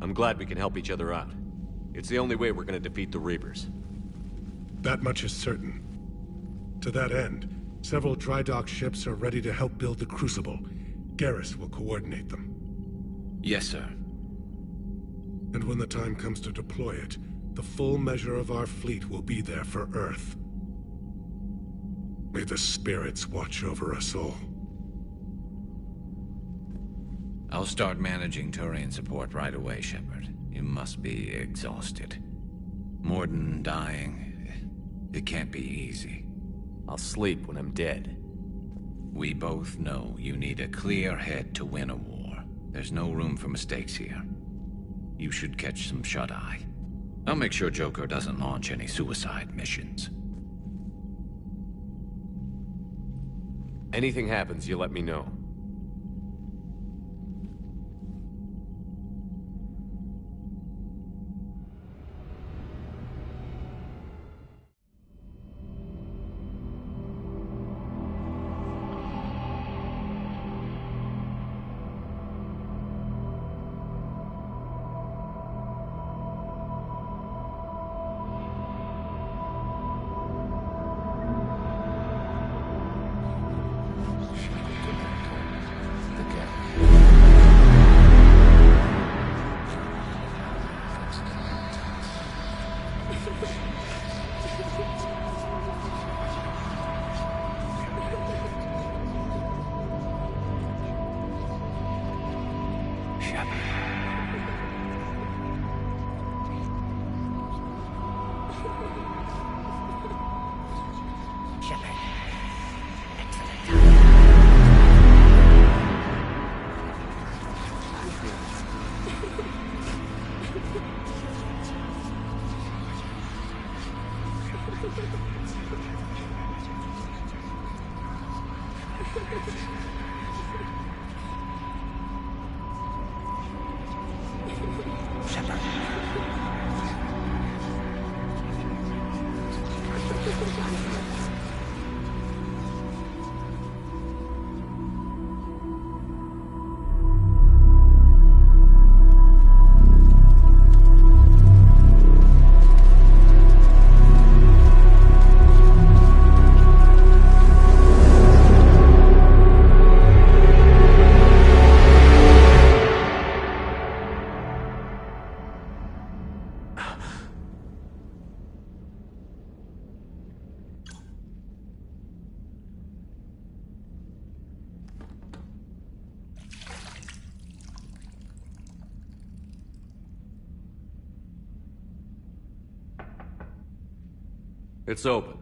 I'm glad we can help each other out. It's the only way we're gonna defeat the Reapers. That much is certain. To that end, several dry dock ships are ready to help build the Crucible. Garrus will coordinate them. Yes, sir. And when the time comes to deploy it, the full measure of our fleet will be there for Earth. May the spirits watch over us all. I'll start managing Turian support right away, Shepard. You must be exhausted. Morden dying, it can't be easy. I'll sleep when I'm dead. We both know you need a clear head to win a war. There's no room for mistakes here. You should catch some shut-eye. I'll make sure Joker doesn't launch any suicide missions. Anything happens, you let me know. It's open.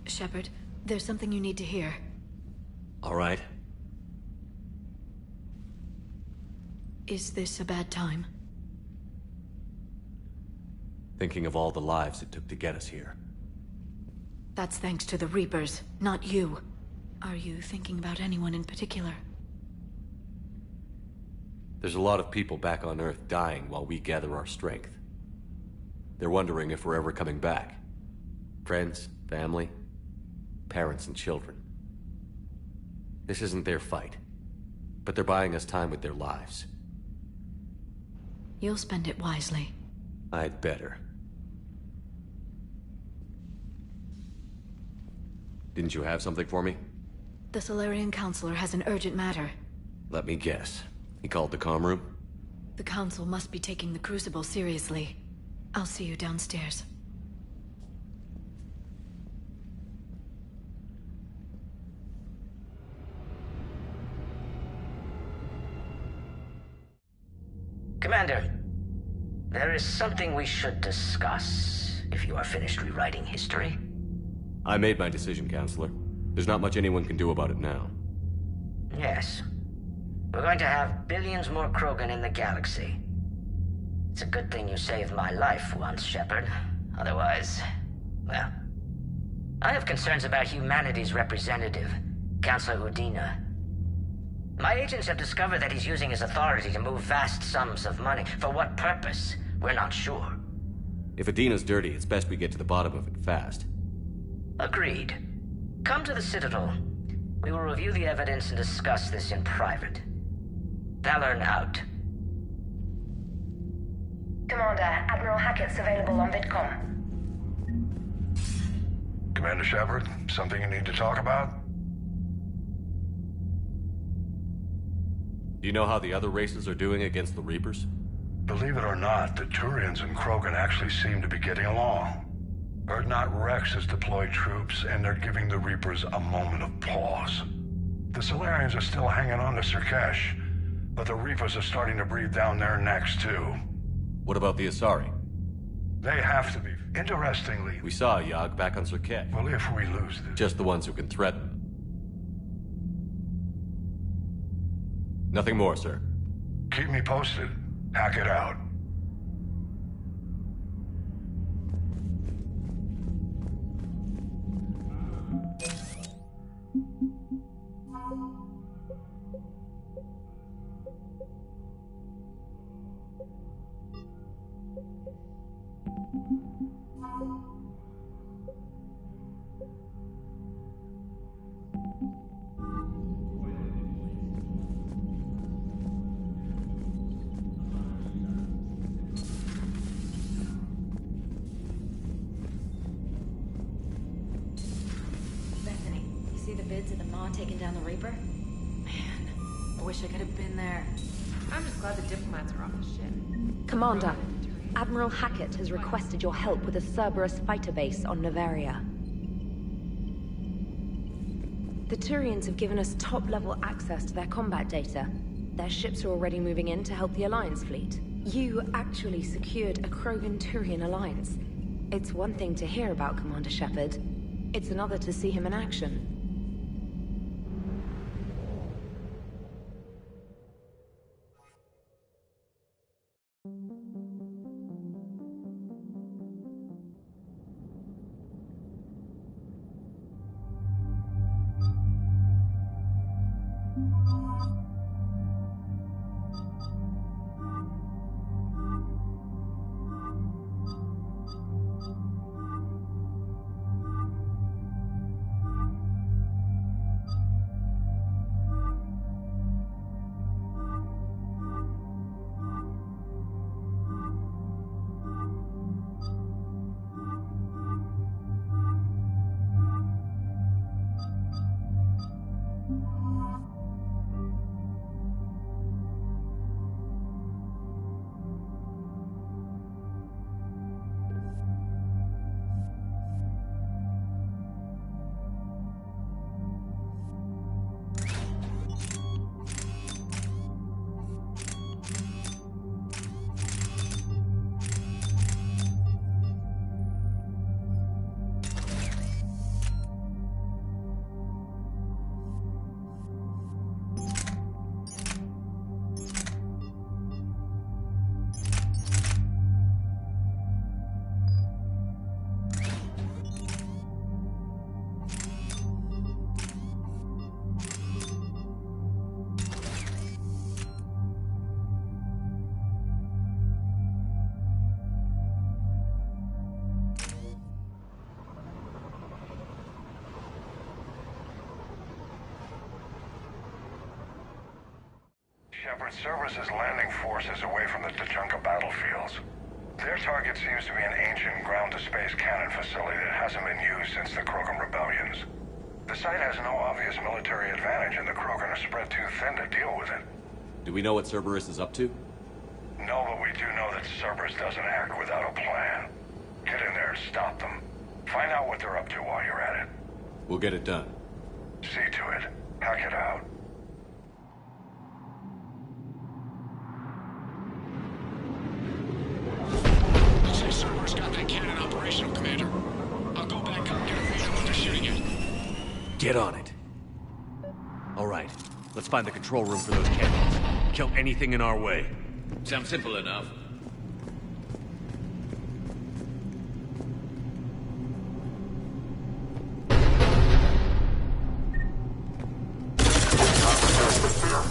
Shepard, there's something you need to hear. All right. Is this a bad time? Thinking of all the lives it took to get us here. That's thanks to the Reapers, not you. Are you thinking about anyone in particular? There's a lot of people back on Earth dying while we gather our strength. They're wondering if we're ever coming back. Friends, family, parents and children. This isn't their fight, but they're buying us time with their lives. You'll spend it wisely. I'd better. Didn't you have something for me? The Solarian Counselor has an urgent matter. Let me guess. He called the comm room? The Council must be taking the Crucible seriously. I'll see you downstairs. Commander, there is something we should discuss, if you are finished rewriting history. I made my decision, Counselor. There's not much anyone can do about it now. Yes. We're going to have billions more Krogan in the galaxy. It's a good thing you saved my life once, Shepard. Otherwise, well... I have concerns about humanity's representative, Counselor Udina. My agents have discovered that he's using his authority to move vast sums of money. For what purpose? We're not sure. If Adina's dirty, it's best we get to the bottom of it fast. Agreed. Come to the Citadel. We will review the evidence and discuss this in private. Valorn out. Commander, Admiral Hackett's available on VidCom. Commander Shepard, something you need to talk about? Do you know how the other races are doing against the Reapers? Believe it or not, the Turians and Krogan actually seem to be getting along. Urdnot Rex has deployed troops, and they're giving the Reapers a moment of pause. The Solarians are still hanging on to Surkesh, but the Reapers are starting to breathe down their necks, too. What about the Asari? They have to be. Interestingly... We saw Yag back on Surkesh. Well, if we lose this... Just the ones who can threaten them. Nothing more, sir. Keep me posted. Hackett out. Taking down the Reaper? Man, I wish I could have been there. I'm just glad the diplomats are off the ship. Commander, Admiral Hackett has requested your help with a Cerberus fighter base on Noveria. The Turians have given us top-level access to their combat data. Their ships are already moving in to help the Alliance fleet. You actually secured a Krogan-Turian alliance. It's one thing to hear about Commander Shepard. It's another to see him in action. Shepard, Cerberus is landing forces away from the Tuchanka battlefields. Their target seems to be an ancient ground-to-space cannon facility that hasn't been used since the Krogan rebellions. The site has no obvious military advantage, and the Krogan are spread too thin to deal with it. Do we know what Cerberus is up to? No, but we do know that Cerberus doesn't act without a plan. Get in there and stop them. Find out what they're up to while you're at it. We'll get it done. See to it. Hack it out. Get on it. All right, let's find the control room for those cannons. Kill anything in our way. Sounds simple enough.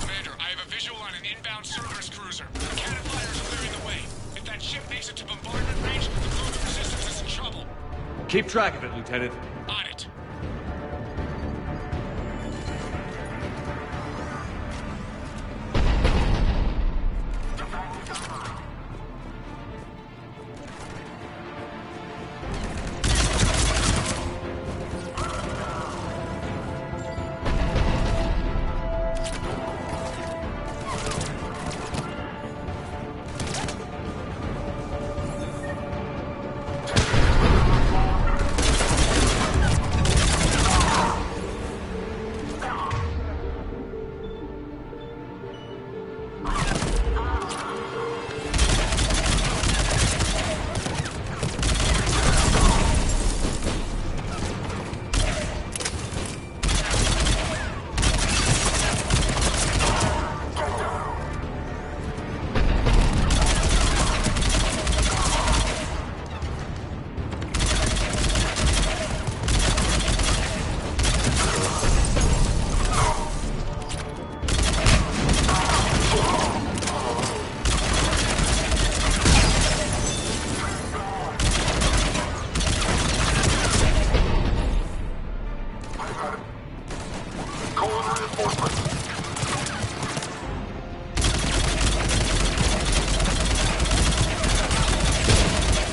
Commander, I have a visual on an inbound Cerberus cruiser. The cannon fighters are clearing the way. If that ship makes it to bombardment range, the Krogan resistance is in trouble. Keep track of it, Lieutenant. On it.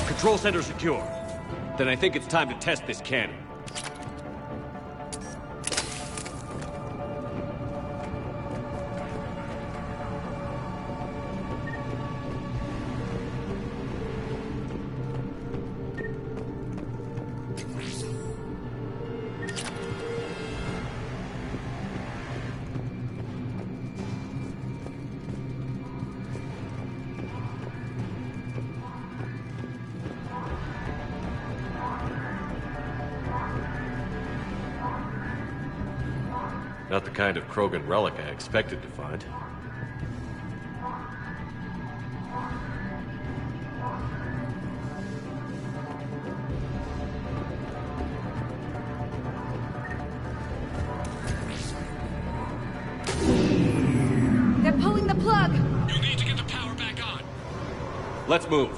Control center secure. Then I think it's time to test this cannon. Not the kind of Krogan relic I expected to find. They're pulling the plug! You'll need to get the power back on. Let's move.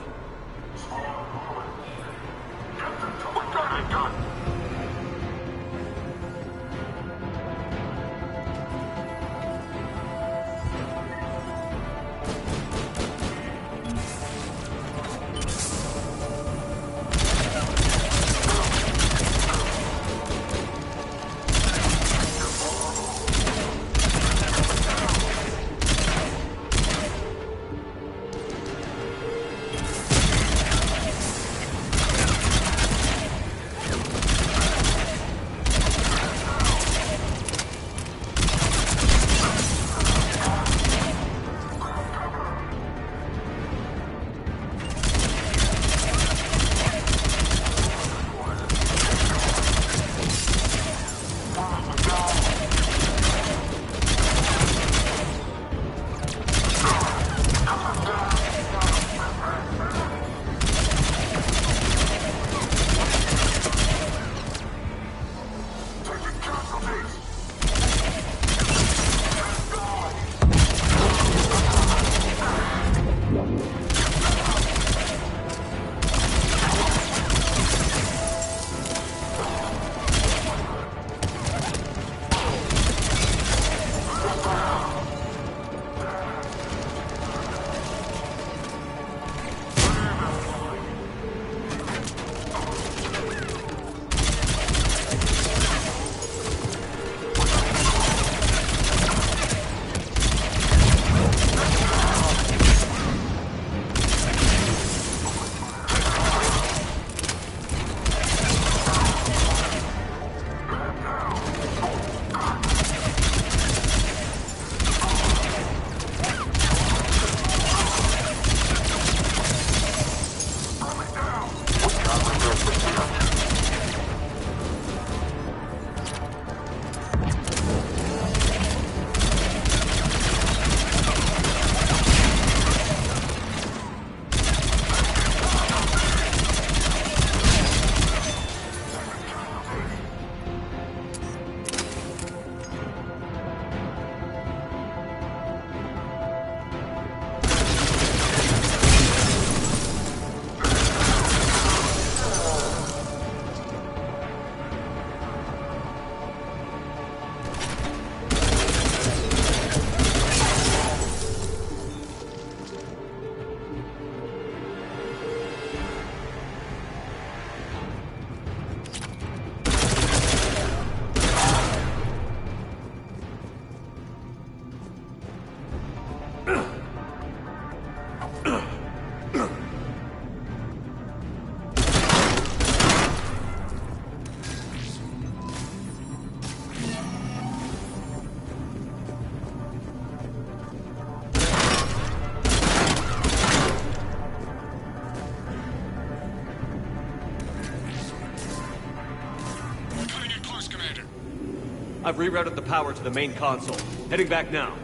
I've rerouted the power to the main console. Heading back now.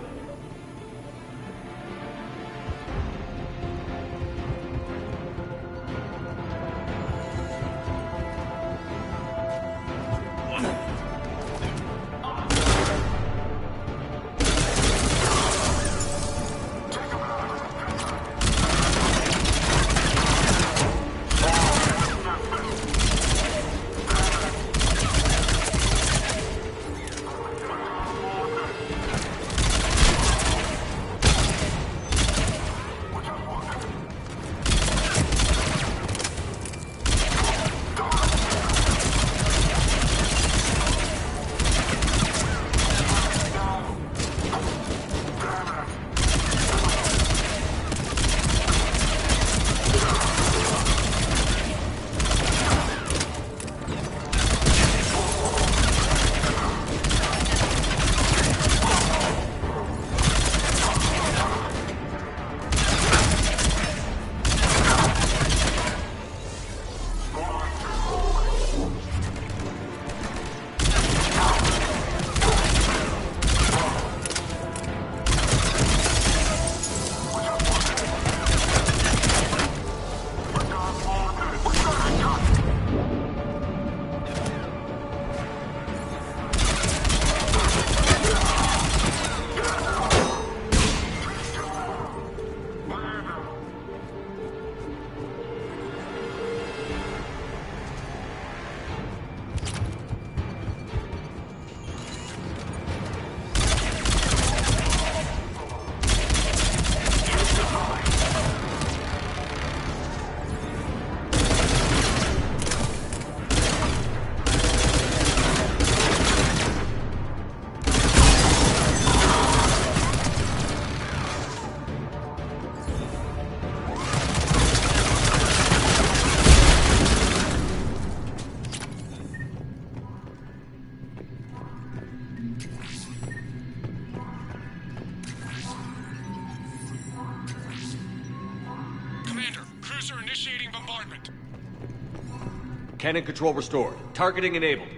Cannon control restored. Targeting enabled.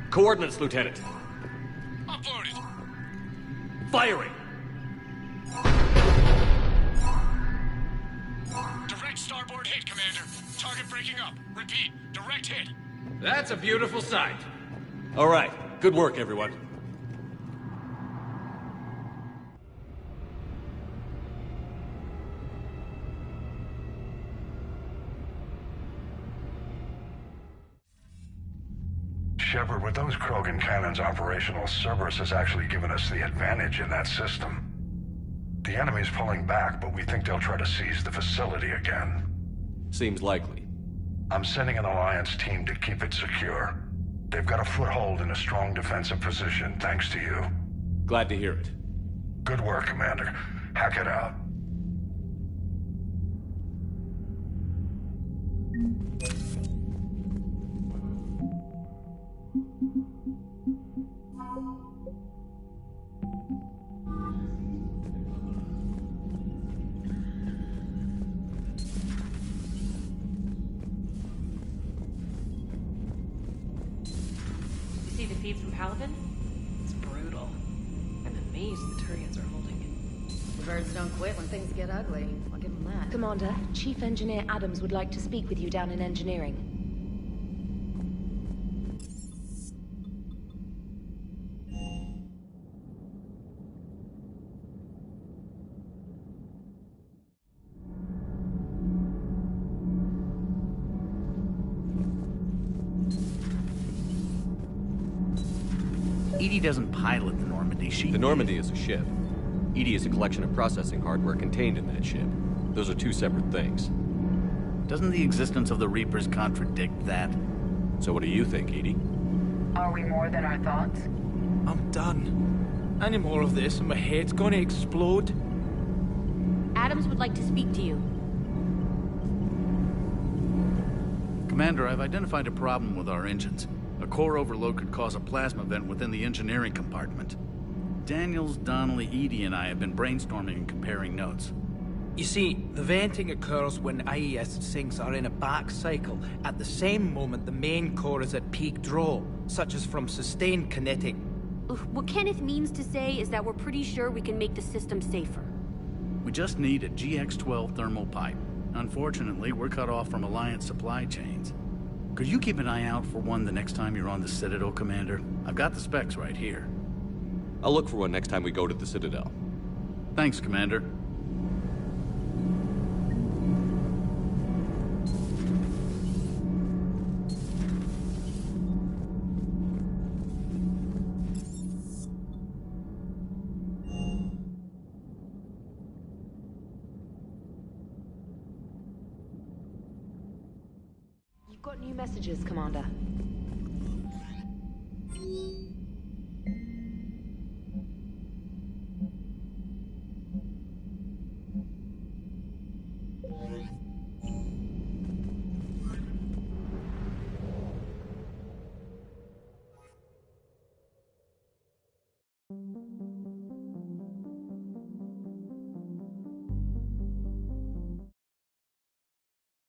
Coordinates, Lieutenant. Uploaded. Firing! Direct starboard hit, Commander. Target breaking up. Repeat, direct hit. That's a beautiful sight. All right. Good work, everyone. Shepard, with those Krogan cannons operational, Cerberus has actually given us the advantage in that system. The enemy's pulling back, but we think they'll try to seize the facility again. Seems likely. I'm sending an Alliance team to keep it secure. They've got a foothold in a strong defensive position, thanks to you. Glad to hear it. Good work, Commander. Hack it out. See the feeds from Paladin? It's brutal. I'm amazed the Turians are holding. The birds don't quit when things get ugly. I'll give them that. Commander, Chief Engineer Adams would like to speak with you down in engineering. EDI doesn't pilot the Normandy. The Normandy is a ship. EDI is a collection of processing hardware contained in that ship. Those are two separate things. Doesn't the existence of the Reapers contradict that? So what do you think, EDI? Are we more than our thoughts? I'm done. Any more of this and my head's gonna explode. Adams would like to speak to you. Commander, I've identified a problem with our engines. A core overload could cause a plasma vent within the engineering compartment. Daniels, Donnelly, Edie, and I have been brainstorming and comparing notes. You see, the venting occurs when IES sinks are in a back cycle, at the same moment the main core is at peak draw, such as from sustained kinetic What Kenneth means to say is that we're pretty sure we can make the system safer. We just need a GX-12 thermal pipe. Unfortunately, we're cut off from Alliance supply chains. Could you keep an eye out for one the next time you're on the Citadel, Commander? I've got the specs right here. I'll look for one next time we go to the Citadel. Thanks, Commander. You've got new messages, Commander.